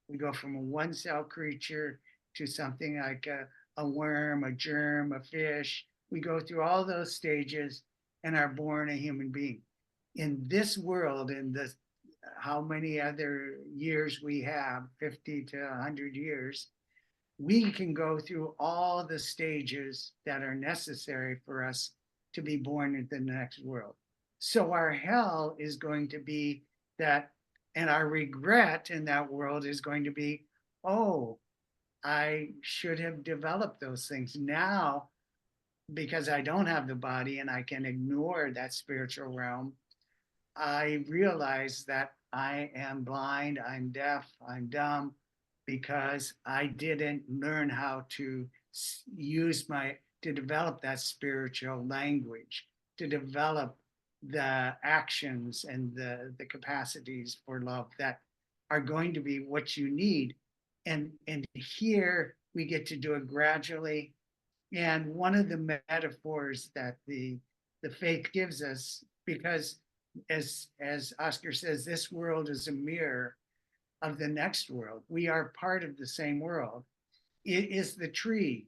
Speaker 6: We go from a 1-cell creature to something like a worm, a germ, a fish. We go through all those stages and are born a human being. In this world, in the how many other years we have, 50 to 100 years, we can go through all the stages that are necessary for us to be born into the next world. So our hell is going to be that, and our regret in that world is going to be, oh, I should have developed those things. Now, because I don't have the body and I can ignore that spiritual realm, I realize that I am blind, I'm deaf, I'm dumb, because I didn't learn how to to develop that spiritual language, to develop the actions and the capacities for love that are going to be what you need. And here we get to do it gradually. And one of the metaphors that the faith gives us, because as Oscar says, this world is a mirror of the next world. We are part of the same world. It is the tree.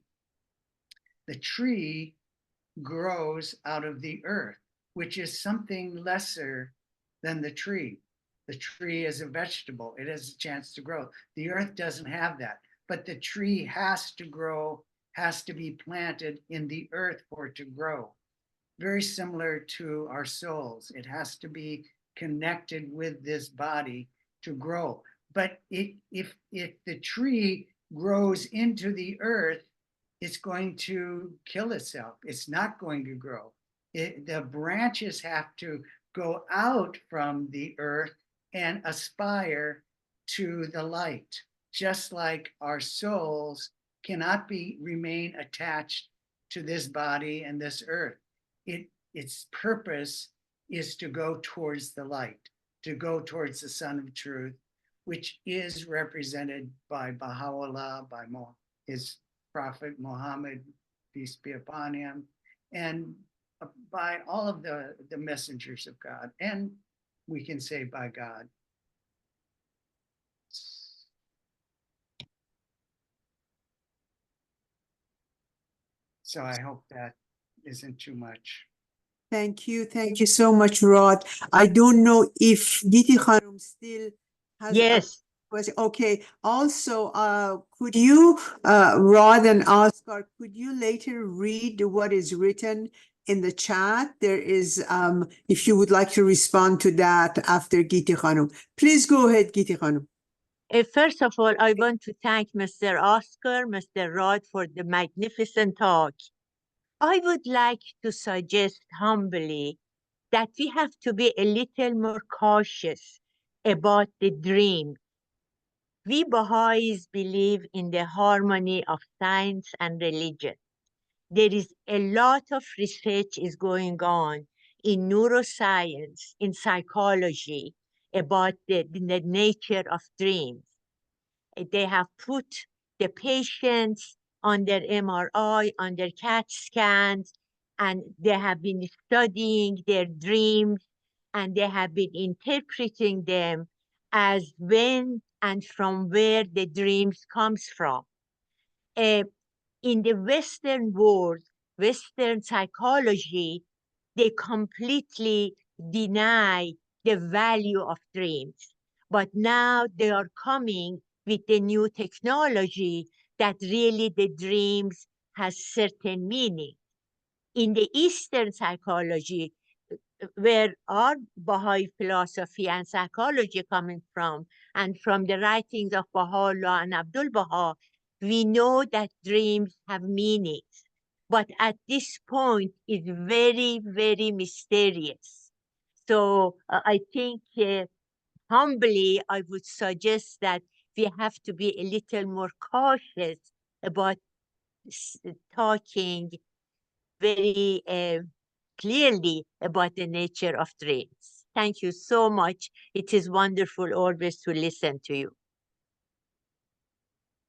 Speaker 6: The tree grows out of the earth, which is something lesser than the tree. The tree is a vegetable. It has a chance to grow. The earth doesn't have that, but the tree has to grow, has to be planted in the earth for it to grow. Very similar to our souls. It has to be connected with this body to grow. But if the tree grows into the earth, it's going to kill itself. It's not going to grow. The branches have to go out from the earth and aspire to the light, just like our souls cannot remain attached to this body and this earth. Its purpose is to go towards the light, to go towards the Sun of Truth, which is represented by Baha'u'llah, by his Prophet Muhammad, peace be upon him, and by all of the messengers of God, and we can say by God. So I hope that isn't too much.
Speaker 1: Thank you. Thank you so much, Rod. I don't know if Giti Khanum still has a
Speaker 11: Yes.
Speaker 1: question. Okay. Also, could you, Rod and Oscar, could you later read what is written in the chat? There is, if you would like to respond to that after Giti Khanum. Please go ahead, Giti Khanum.
Speaker 11: First of all, I want to thank Mr. Oscar, Mr. Rod for the magnificent talk. I would like to suggest humbly that we have to be a little more cautious about the dream. We Baha'is believe in the harmony of science and religion. There is a lot of research is going on in neuroscience, in psychology, about the nature of dreams. They have put the patients on their MRI, on their CAT scans, and they have been studying their dreams, and they have been interpreting them as when and from where the dreams comes from. In the Western world, Western psychology, they completely deny the value of dreams. But now they are coming with the new technology that really the dreams has certain meaning. In the Eastern psychology, where our Baha'i philosophy and psychology coming from, and from the writings of Baha'u'llah and Abdul Baha, we know that dreams have meanings. But at this point, it's very, very mysterious. So I think humbly, I would suggest that we have to be a little more cautious about talking very clearly about the nature of dreams. Thank you so much. It is wonderful always to listen to you.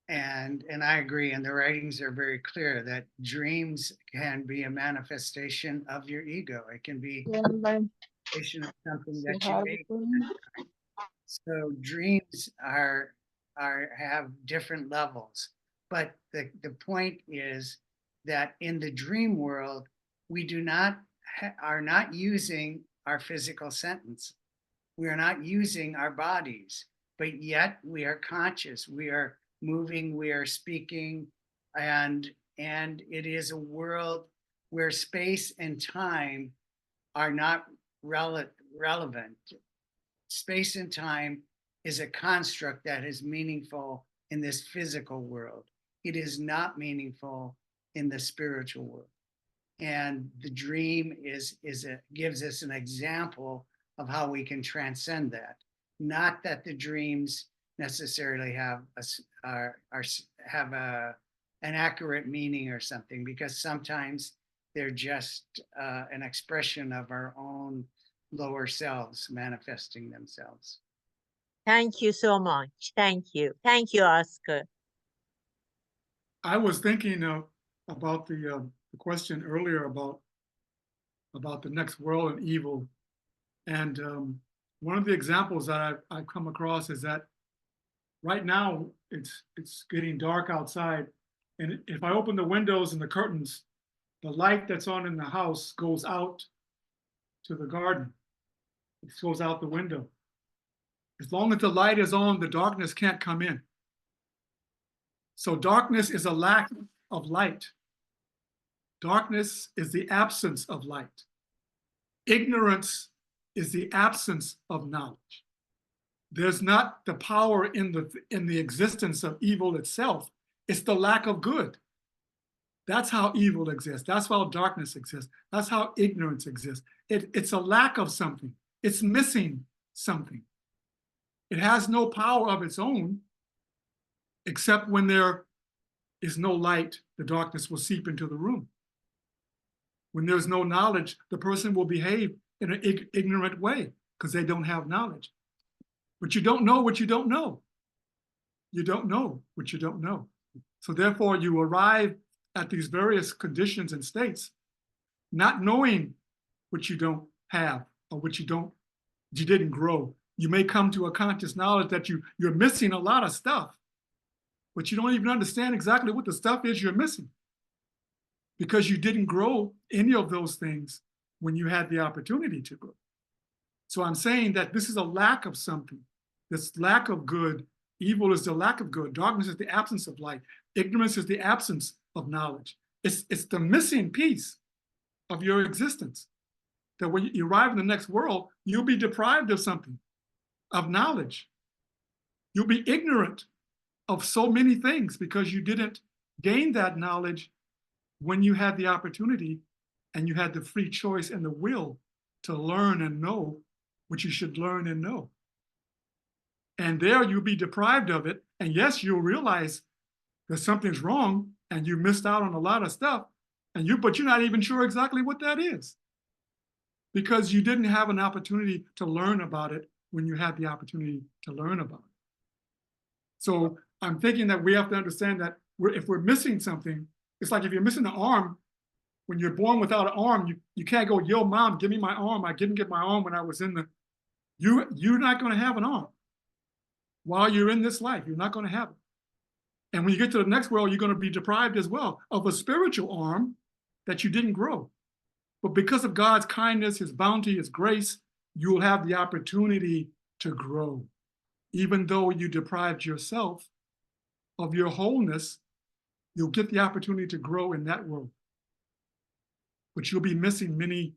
Speaker 6: And I agree, and the writings are very clear that dreams can be a manifestation of your ego. It can be a manifestation of something that you made. So dreams have different levels. But the point is that in the dream world, we are not using our physical sentence. We are not using our bodies, but yet we are conscious. We are moving, we are speaking, and it is a world where space and time are not relevant. Space and time is a construct that is meaningful in this physical world. It is not meaningful in the spiritual world. And the dream gives us an example of how we can transcend that. Not that the dreams necessarily have an accurate meaning or something, because sometimes they're just an expression of our own lower selves manifesting themselves.
Speaker 11: Thank you so much. Thank you. Thank you, Oscar.
Speaker 5: I was thinking about the question earlier about the next world and evil. And one of the examples that I've come across is that right now it's getting dark outside. And if I open the windows and the curtains, the light that's on in the house goes out to the garden. It goes out the window. As long as the light is on, the darkness can't come in. So darkness is a lack of light. Darkness is the absence of light. Ignorance is the absence of knowledge. There's not the power in the existence of evil itself. It's the lack of good. That's how evil exists. That's how darkness exists. That's how ignorance exists. It's a lack of something. It's missing something. It has no power of its own, except when there is no light, the darkness will seep into the room. When there's no knowledge, the person will behave in an ignorant way because they don't have knowledge. But you don't know what you don't know. You don't know what you don't know. So therefore, you arrive at these various conditions and states, not knowing what you don't have or what you didn't grow. You may come to a conscious knowledge that you're missing a lot of stuff, but you don't even understand exactly what the stuff is you're missing because you didn't grow any of those things when you had the opportunity to grow. So I'm saying that this is a lack of something, this lack of good. Evil is the lack of good. Darkness is the absence of light. Ignorance is the absence of knowledge. It's the missing piece of your existence. That when you arrive in the next world, you'll be deprived of something, of knowledge. You'll be ignorant of so many things because you didn't gain that knowledge when you had the opportunity and you had the free choice and the will to learn and know what you should learn and know. And there you'll be deprived of it. And yes, you'll realize that something's wrong and you missed out on a lot of stuff, but you're not even sure exactly what that is because you didn't have an opportunity to learn about it when you had the opportunity to learn about it. So I'm thinking that we have to understand that if we're missing something, it's like if you're missing an arm, when you're born without an arm, you can't go, yo, mom, give me my arm. I didn't get my arm when I was in the, you're not going to have an arm. While you're in this life, you're not going to have it. And when you get to the next world, you're going to be deprived as well of a spiritual arm that you didn't grow. But because of God's kindness, his bounty, his grace, you will have the opportunity to grow. Even though you deprived yourself of your wholeness, you'll get the opportunity to grow in that world. But you'll be missing many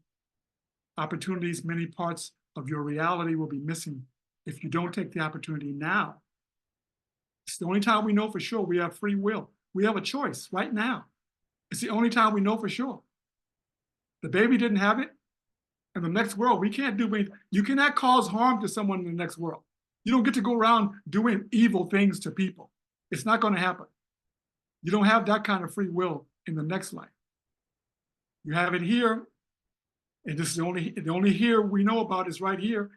Speaker 5: opportunities, many parts of your reality will be missing if you don't take the opportunity now. It's the only time we know for sure we have free will. We have a choice right now. It's the only time we know for sure. The baby didn't have it. In the next world, we can't do anything. You cannot cause harm to someone in the next world. You don't get to go around doing evil things to people. It's not going to happen. You don't have that kind of free will in the next life. You have it here, and this is the only here we know about is right here.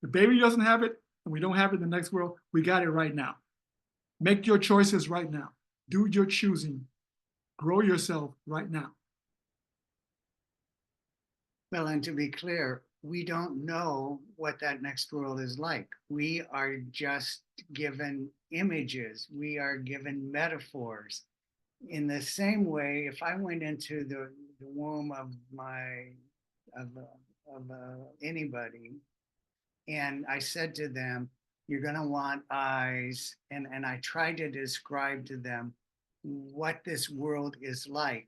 Speaker 5: The baby doesn't have it, and we don't have it in the next world. We got it right now. Make your choices right now. Do your choosing. Grow yourself right now.
Speaker 6: Well, and to be clear, we don't know what that next world is like. We are just given images. We are given metaphors. In the same way, if I went into the womb of anybody, and I said to them, you're going to want eyes, and I tried to describe to them what this world is like,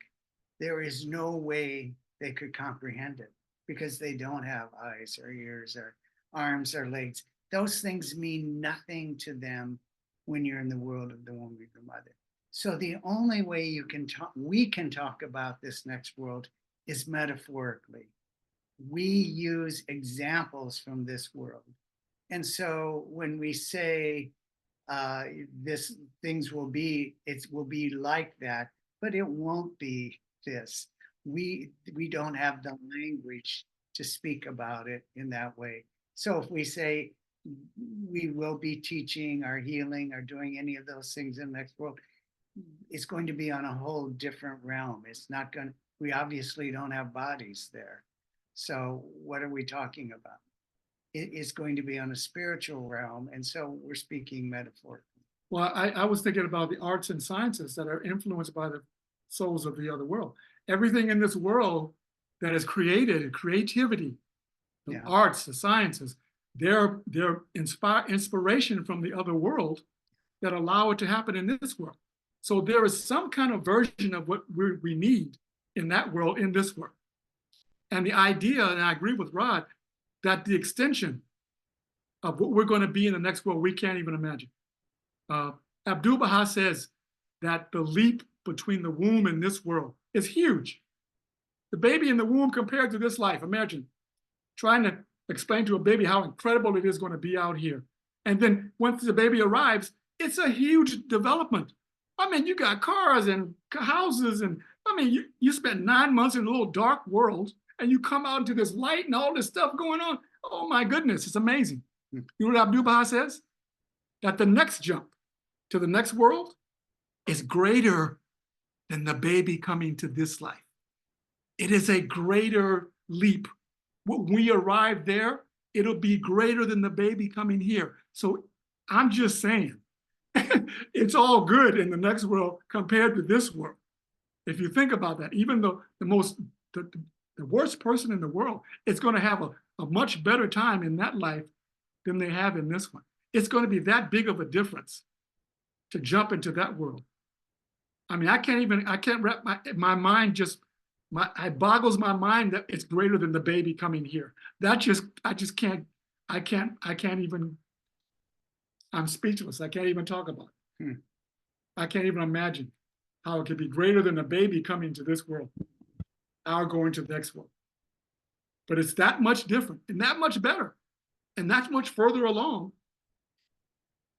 Speaker 6: there is no way they could comprehend it because they don't have eyes or ears or arms or legs. Those things mean nothing to them when you're in the world of the womb of your mother. So the only way we can talk about this next world is metaphorically. We use examples from this world. And so when we say things will be, it will be like that, but it won't be this. We don't have the language to speak about it in that way. So if we say we will be teaching or healing or doing any of those things in the next world, it's going to be on a whole different realm. It's not going to, we obviously don't have bodies there. So what are we talking about? It is going to be on a spiritual realm. And so we're speaking metaphorically.
Speaker 5: Well, I was thinking about the arts and sciences that are influenced by the souls of the other world. Everything in this world that is created, creativity, the arts, the sciences, they're inspiration from the other world that allow it to happen in this world. So there is some kind of version of what we need in that world, in this world. And the idea, and I agree with Rod, that the extension of what we're going to be in the next world, we can't even imagine. Abdu'l-Baha says that the leap between the womb and this world is huge. The baby in the womb compared to this life, imagine trying to explain to a baby how incredible it is going to be out here. And then once the baby arrives, it's a huge development. I mean, you got cars and houses, and I mean, you spent 9 months in a little dark world, and you come out into this light and all this stuff going on. Oh my goodness, it's amazing. You know what Abdu'l-Baha says? That the next jump to the next world is greater than the baby coming to this life. It is a greater leap. When we arrive there, it'll be greater than the baby coming here. So I'm just saying, it's all good in the next world compared to this world. If you think about that, even though the worst person in the world is going to have a much better time in that life than they have in this one. It's going to be that big of a difference to jump into that world. I mean, I can't wrap my mind it boggles my mind that it's greater than the baby coming here. I can't even, I'm speechless. I can't even talk about it. I can't even imagine how it could be greater than a baby coming to this world, our going to the next world. But it's that much different and that much better and that much further along.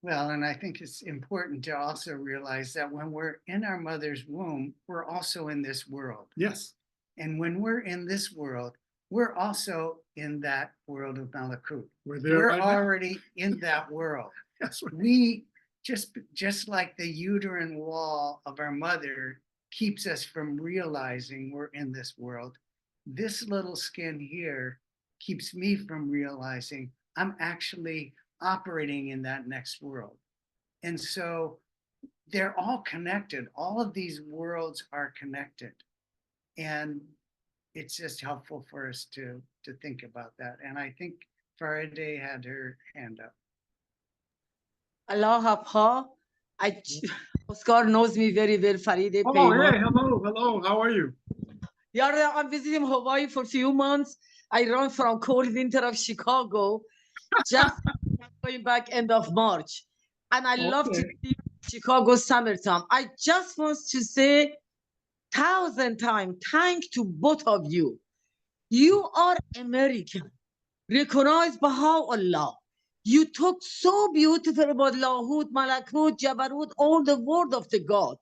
Speaker 6: Well, and I think it's important to also realize that when we're in our mother's womb, we're also in this world.
Speaker 5: Yes.
Speaker 6: And when we're in this world, we're also in that world of Malakut.
Speaker 5: We're there
Speaker 6: We're
Speaker 5: right now.
Speaker 6: already in that world.
Speaker 5: That's right.
Speaker 6: We just like the uterine wall of our mother keeps us from realizing we're in this world. This little skin here keeps me from realizing I'm actually operating in that next world. And so they're all connected. All of these worlds are connected. And it's just helpful for us to think about that. And I think Faraday had her hand up.
Speaker 12: Allah, Oscar knows me very well, Faride.
Speaker 5: Oh, hey, hello. How are you?
Speaker 12: Yeah, I'm visiting Hawaii for a few months. I run from cold winter of Chicago, just going back end of March. And I love to see Chicago summertime. I just want to say 1,000 times thank to both of you. You are American, recognized Baha'u'llah. You talk so beautiful about Lahut, Malakut, Jabarut, all the word of the God.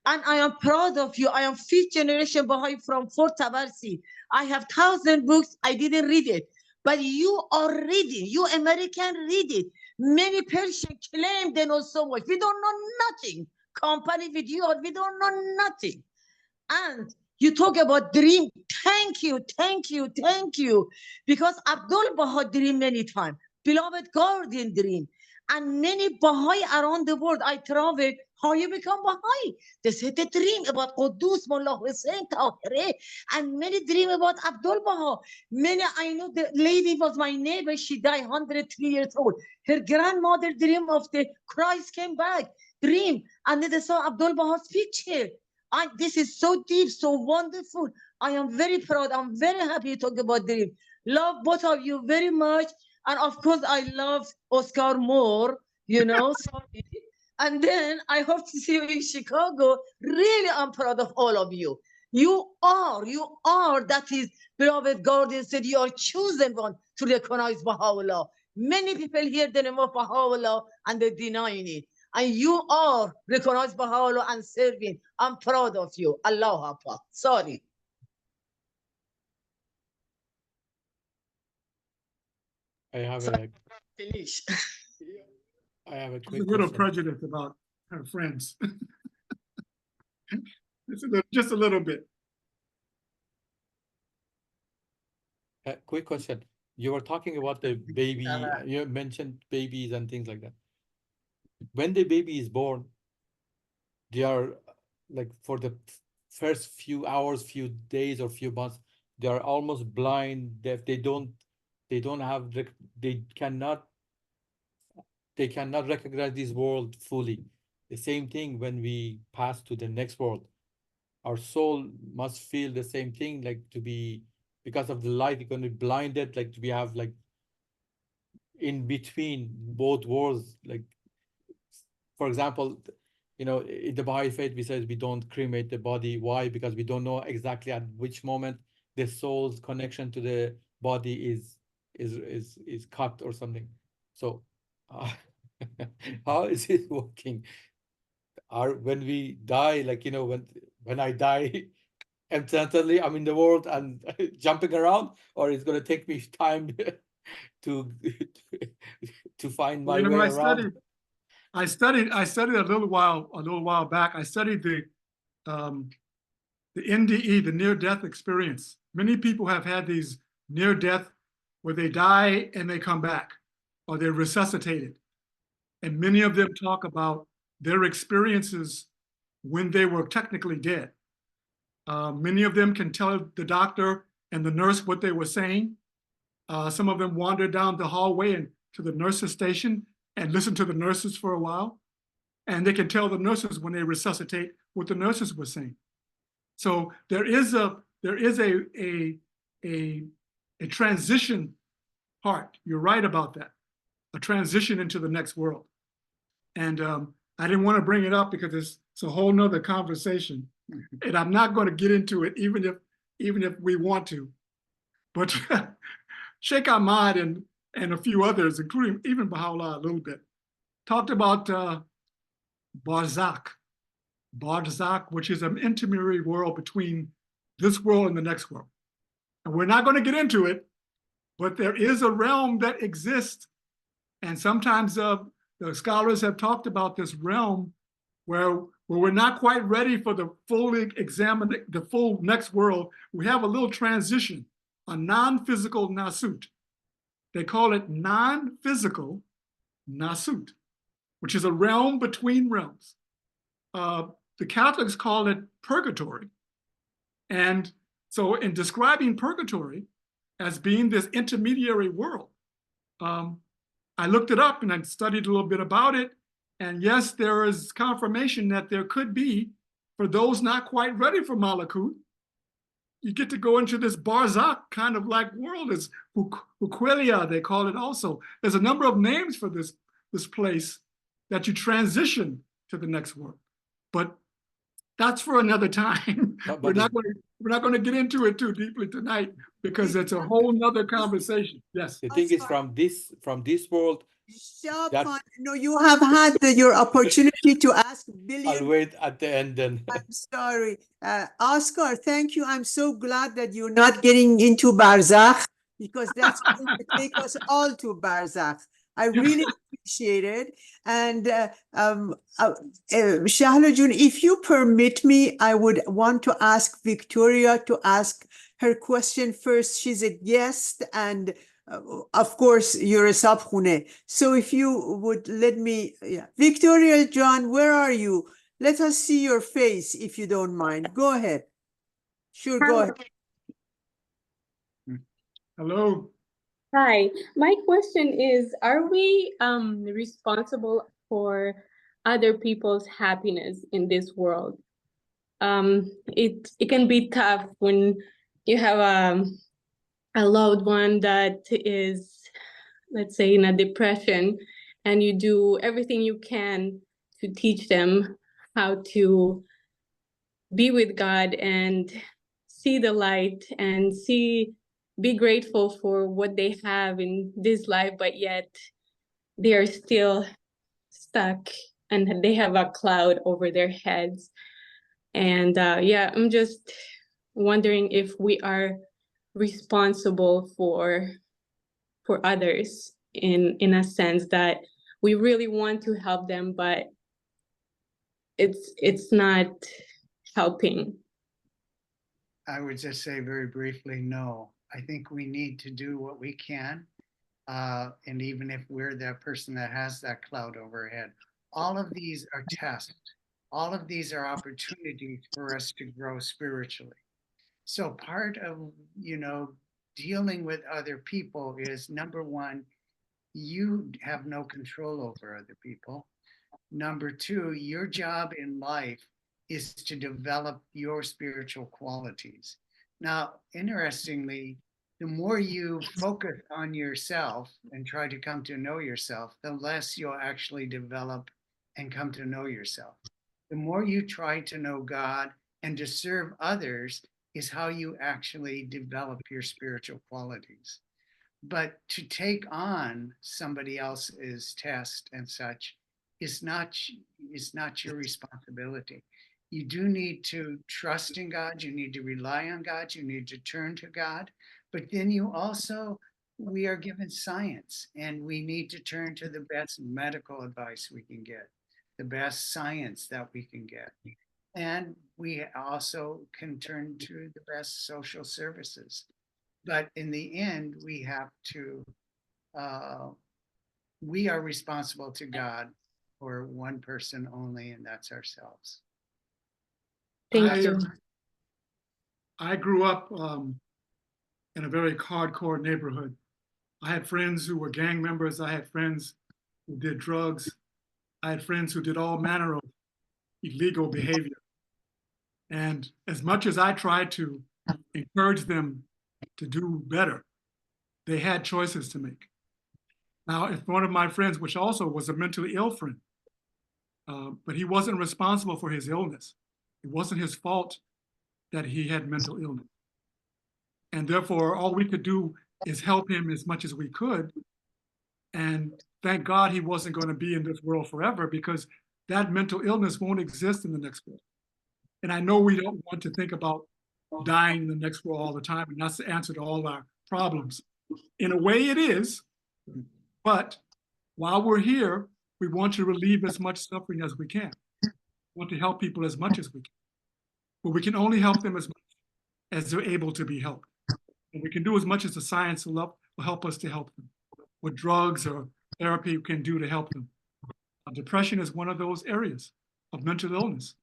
Speaker 12: And I am proud of you. I am 5th generation Baha'i from Fort Tabarsi. I have 1,000 books. I didn't read it. But you are reading. You American read it. Many Persians claim they know so much. We don't know nothing. Company with you, we don't know nothing. And you talk about dream. Thank you. Because Abdul Baha dream many times. Beloved guardian dream. And many Baha'i around the world, I travel, how you become Baha'i. They said they dream about Qudus, Mullah Hussein, Tahir, and many dream about Abdul Baha. Many, I know the lady was my neighbor, she died 103 years old. Her grandmother dream of the Christ came back, dream, and then they saw Abdul Baha's picture. This is so deep, so wonderful. I am very proud, I'm very happy to talk about dream. Love both of you very much. And of course, I love Oscar more, sorry. And then I hope to see you in Chicago. Really, I'm proud of all of you. You are, that is, beloved guardian said, you are chosen one to recognize Baha'u'llah. Many people hear the name of Baha'u'llah and they denying it. And you are recognized Baha'u'llah and serving. I'm proud of you. Allah Akbar. Sorry.
Speaker 7: I have
Speaker 12: Finish.
Speaker 7: I have a
Speaker 5: There's
Speaker 7: quick
Speaker 5: a little
Speaker 7: question.
Speaker 5: prejudice about her friends. Just a little bit.
Speaker 7: Quick question. You were talking about the baby, you mentioned babies and things like that. When the baby is born, they are like for the first few hours, few days, or few months, they are almost blind, deaf. They cannot recognize this world fully. The same thing when we pass to the next world. Our soul must feel the same thing, like to be, because of the light, you're going to be blinded, like we have like in between both worlds. Like, for example, in the Baha'i faith, we said we don't cremate the body. Why? Because we don't know exactly at which moment the soul's connection to the body is cut or something. So how is it working? When we die, like, when I die, and suddenly I'm in the world and jumping around, or it's going to take me time to find my way around?
Speaker 5: I studied a little while back. I studied the NDE, the near-death experience. Many people have had these near-death where they die and they come back, or they're resuscitated. And many of them talk about their experiences when they were technically dead. Many of them can tell the doctor and the nurse what they were saying. Some of them wander down the hallway and to the nurse's station and listen to the nurses for a while. And they can tell the nurses when they resuscitate what the nurses were saying. So there is a transition part. You're right about that. A transition into the next world. And I didn't want to bring it up because it's a whole nother conversation. And I'm not going to get into it even if we want to. But Sheikh Ahmad and a few others, including even Baha'u'llah a little bit, talked about Barzakh. Barzakh, which is an intermediary world between this world and the next world. And we're not going to get into it, but there is a realm that exists. And sometimes the scholars have talked about this realm where we're not quite ready for the full next world. We have a little transition, a non-physical Nasut. They call it non-physical Nasut, which is a realm between realms. The Catholics call it purgatory. And so in describing purgatory as being this intermediary world, I looked it up and I studied a little bit about it. And yes, there is confirmation that there could be, for those not quite ready for Malakut, you get to go into this Barzakh kind of like world. It's Huquelia, they call it also. There's a number of names for this place that you transition to the next world. But that's for another time. We're not going to get into it too deeply tonight because it's a whole nother conversation. Yes.
Speaker 7: The thing is from this world.
Speaker 1: No, you have had your opportunity to ask billion.
Speaker 7: I'll wait at the end then.
Speaker 1: I'm sorry. Oscar, thank you. I'm so glad that you're not getting into Barzakh because that's going to take us all to Barzakh. I really appreciate it. And Shahlujun, if you permit me, I would want to ask Victoria to ask her question first. She's a guest and of course, you're a sabkhune. So if you would let me, Victoria John, where are you? Let us see your face if you don't mind. Go ahead. Sure, go ahead.
Speaker 5: Hello.
Speaker 13: Hi, my question is, are we responsible for other people's happiness in this world? It can be tough when you have a loved one that is, let's say, in a depression, and you do everything you can to teach them how to be with God and see the light and be grateful for what they have in this life, but yet they are still stuck and they have a cloud over their heads. And I'm just wondering if we are responsible for others in a sense that we really want to help them, but it's not helping.
Speaker 6: I would just say very briefly, no. I think we need to do what we can. And even if we're that person that has that cloud overhead, all of these are tests. All of these are opportunities for us to grow spiritually. So part of, dealing with other people is, number one, you have no control over other people. Number two, your job in life is to develop your spiritual qualities. Now, interestingly, the more you focus on yourself and try to come to know yourself, the less you'll actually develop and come to know yourself. The more you try to know God and to serve others is how you actually develop your spiritual qualities. But to take on somebody else's test and such is not your responsibility. You do need to trust in God. You need to rely on God. You need to turn to God. But then we are given science, and we need to turn to the best medical advice we can get, the best science that we can get. And we also can turn to the best social services. But in the end, we have to, we are responsible to God for one person only, and that's ourselves.
Speaker 13: Thank you.
Speaker 5: I grew up in a very hardcore neighborhood. I had friends who were gang members. I had friends who did drugs. I had friends who did all manner of illegal behavior. And as much as I tried to encourage them to do better, they had choices to make. Now, if one of my friends, which also was a mentally ill friend, but he wasn't responsible for his illness. It wasn't his fault that he had mental illness. And therefore, all we could do is help him as much as we could. And thank God he wasn't going to be in this world forever, because that mental illness won't exist in the next world. And I know we don't want to think about dying in the next world all the time, and that's the answer to all our problems. In a way it is, but while we're here, we want to relieve as much suffering as we can. We want to help people as much as we can. But we can only help them as much as they're able to be helped. And we can do as much as the science will help us to help them. What drugs or therapy can do to help them. Depression is one of those areas of mental illness.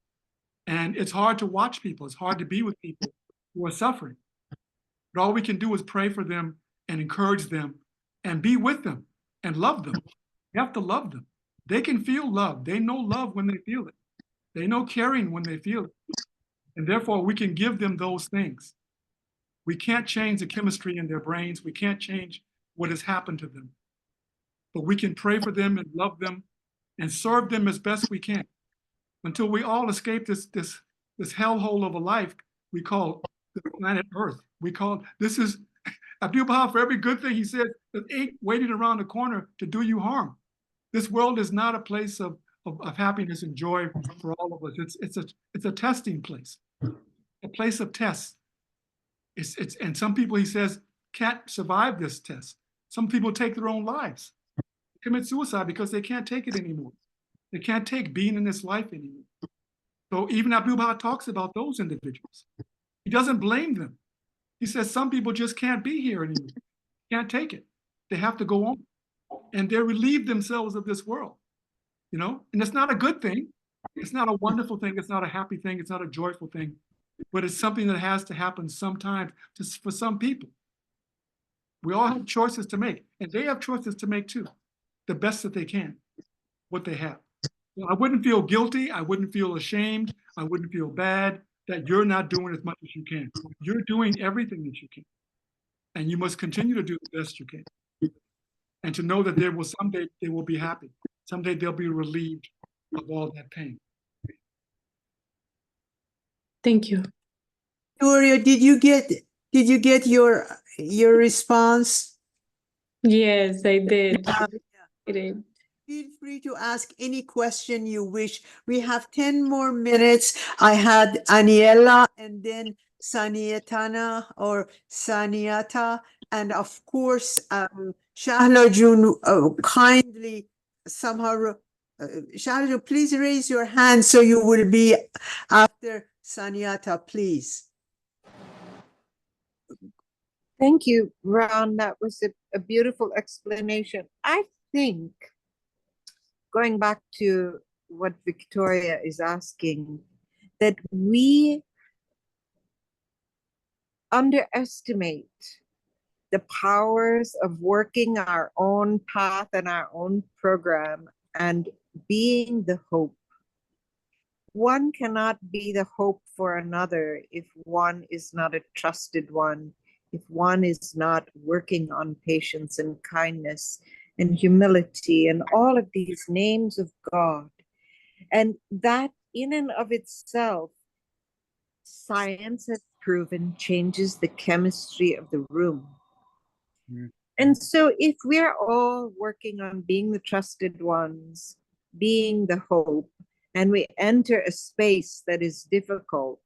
Speaker 5: And it's hard to watch people. It's hard to be with people who are suffering. But all we can do is pray for them and encourage them and be with them and love them. You have to love them. They can feel love. They know love when they feel it. They know caring when they feel it. And therefore, we can give them those things. We can't change the chemistry in their brains. We can't change what has happened to them. But we can pray for them and love them and serve them as best we can until we all escape this hellhole of a life we call the planet Earth. We call this is Abdu'l-Baha, for every good thing he said, there's 8 waiting around the corner to do you harm. This world is not a place of happiness and joy for all of us. It's a testing place, a place of tests. And some people, he says, can't survive this test. Some people take their own lives, commit suicide because they can't take it anymore. They can't take being in this life anymore. So even Abdu'l-Baha talks about those individuals. He doesn't blame them. He says some people just can't be here anymore. Can't take it. They have to go on. And they relieve themselves of this world. You know, and it's not a good thing. It's not a wonderful thing. It's not a happy thing. It's not a joyful thing. But it's something that has to happen sometimes for some people. We all have choices to make. And they have choices to make too. The best that they can, what they have. So I wouldn't feel guilty. I wouldn't feel ashamed. I wouldn't feel bad that you're not doing as much as you can. You're doing everything that you can. And you must continue to do the best you can. And to know that someday they will be happy. Someday they'll be relieved of all that pain.
Speaker 13: Thank you.
Speaker 1: Victoria, did you get your response?
Speaker 13: Yes, I did. I did.
Speaker 1: Feel free to ask any question you wish. We have 10 more minutes. I had Aniela and then Saniatana or Saniata. And of course, Shahla Jun kindly somehow, Shahla Jun, please raise your hand so you will be after Saniata, please.
Speaker 14: Thank you, Ron. That was a beautiful explanation. I think, going back to what Victoria is asking, that we underestimate the powers of working our own path and our own program and being the hope. One cannot be the hope for another if one is not a trusted one, if one is not working on patience and kindness and humility and all of these names of God. And that in and of itself, science has proven changes the chemistry of the room. And so if we're all working on being the trusted ones, being the hope, and we enter a space that is difficult,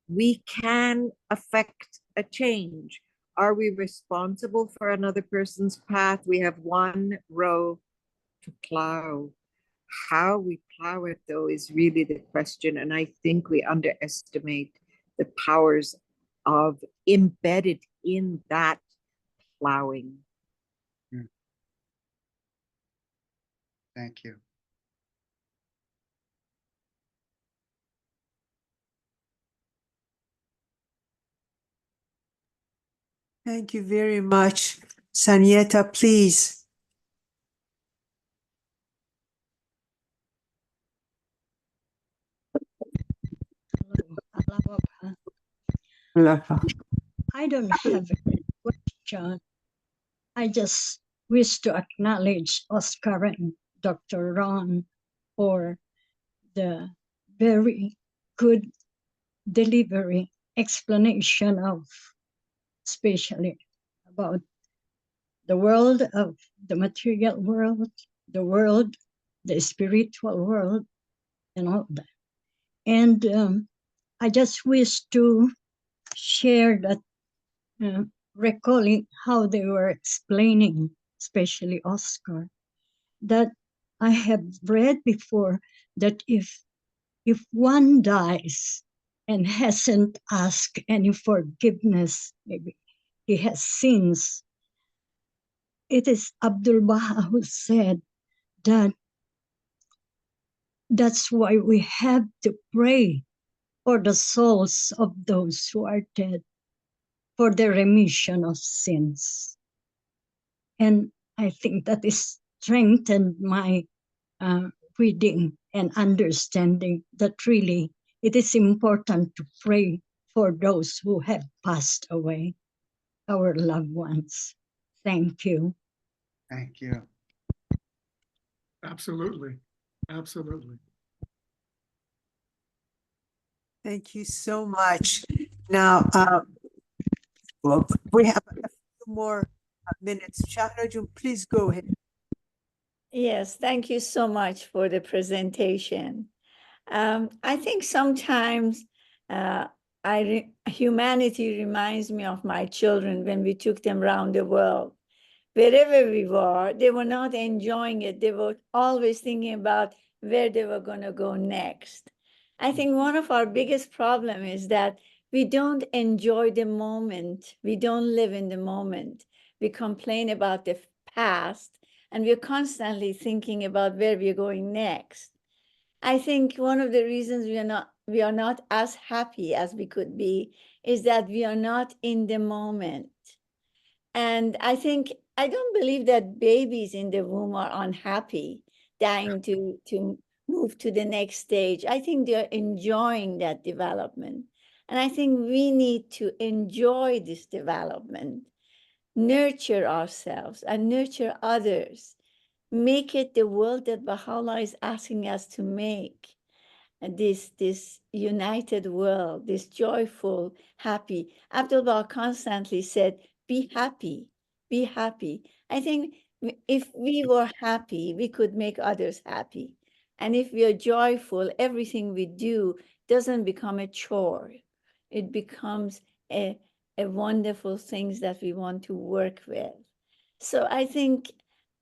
Speaker 14: we can affect a change. Are we responsible for another person's path? We have one row to plow. How we plow it, though, is really the question. And I think we underestimate the powers of embedded in that plowing.
Speaker 6: Thank you.
Speaker 1: Thank you very much. Sanyeta, please.
Speaker 9: I don't have a question. I just wish to acknowledge Oscar and Dr. Ron for the very good delivery explanation of, especially about the world of the material world, the spiritual world, and all that. And I just wish to share that, recalling how they were explaining, especially Oscar, that I have read before that if one dies and hasn't asked any forgiveness, maybe he has sins, it is Abdul Baha who said that that's why we have to pray for the souls of those who are dead, for the remission of sins. And I think that is strengthened my reading and understanding that really it is important to pray for those who have passed away, our loved ones. Thank you.
Speaker 6: Thank you.
Speaker 5: Absolutely. Absolutely.
Speaker 1: Thank you so much. Now, well, we have a few more minutes. Shahrajun, please go ahead.
Speaker 15: Yes, thank you so much for the presentation. I think sometimes humanity reminds me of my children when we took them around the world. Wherever we were, they were not enjoying it. They were always thinking about where they were going to go next. I think one of our biggest problems is that we don't enjoy the moment. We don't live in the moment. We complain about the past, and we're constantly thinking about where we're going next. I think one of the reasons we are not as happy as we could be is that we are not in the moment. And I don't believe that babies in the womb are unhappy, dying to move to the next stage. I think they're enjoying that development. And I think we need to enjoy this development, nurture ourselves and nurture others, make it the world that Baha'u'llah is asking us to make. This united world, this joyful, happy. Abdul Baha constantly said, be happy, be happy. I think if we were happy, we could make others happy. And if we are joyful, everything we do doesn't become a chore. It becomes a wonderful thing that we want to work with. So I think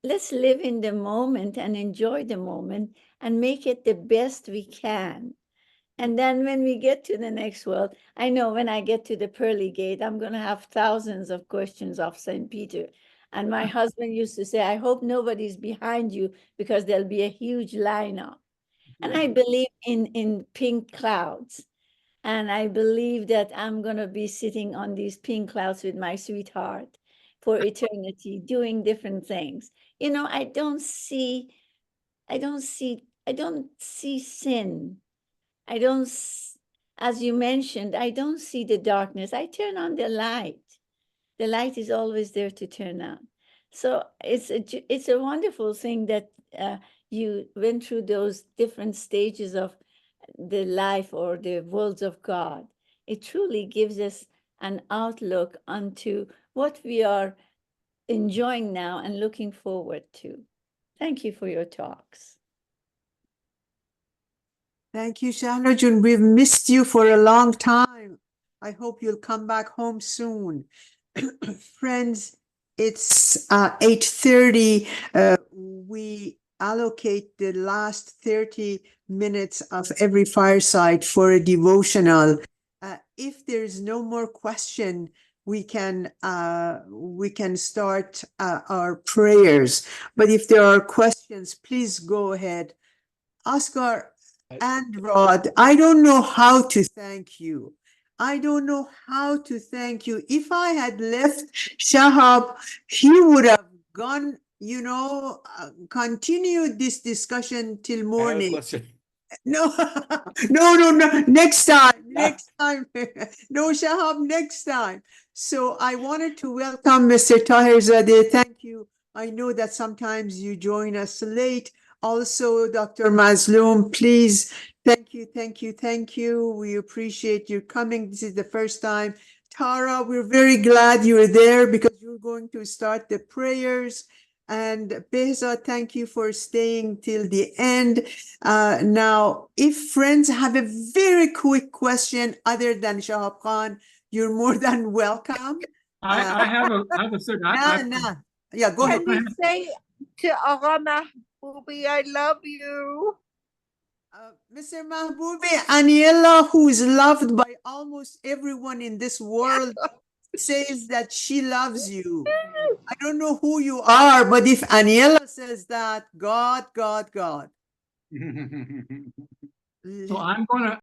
Speaker 15: let's live in the moment and enjoy the moment and make it the best we can. And then when we get to the next world, I know when I get to the pearly gate, I'm going to have thousands of questions of St. Peter. And my husband used to say, I hope nobody's behind you because there'll be a huge lineup. And I believe in pink clouds. And I believe that I'm going to be sitting on these pink clouds with my sweetheart for eternity, doing different things. You know, I don't see sin. As you mentioned, I don't see the darkness. I turn on the light. The light is always there to turn on. So it's a wonderful thing that you went through those different stages of the life or the worlds of God. It truly gives us an outlook onto what we are enjoying now and looking forward to. Thank you for your talks.
Speaker 1: Thank you, Shahrajun. We've missed you for a long time. I hope you'll come back home soon. Friends, it's 8:30. We allocate the last 30 minutes of every fireside for a devotional. If there's no more question, we can start our prayers. But if there are questions, please go ahead. Oscar and Rod, I don't know how to thank you. I don't know how to thank you. If I had left Shahab, he would have gone, continued this discussion till
Speaker 7: I have a
Speaker 1: morning.
Speaker 7: question.
Speaker 1: No, no. Next time. No, Shahab, next time. So I wanted to welcome Mr. Taherzadeh. Thank you. I know that sometimes you join us late. Also, Dr. Mazloum, please. Thank you. We appreciate you coming. This is the first time. Tara, we're very glad you're there because you're going to start the prayers. And Behzad, thank you for staying till the end. Now, if friends have a very quick question other than Shahab Khan, you're more than welcome.
Speaker 5: I have a second.
Speaker 1: Yeah, go ahead.
Speaker 14: Can you say to Agha Mahboubi, I love you?
Speaker 1: Mr. Mahboubi, Aniela, who is loved by almost everyone in this world, says that she loves you. I don't know who you are, but if Aniela says that, God.
Speaker 5: So I'm going to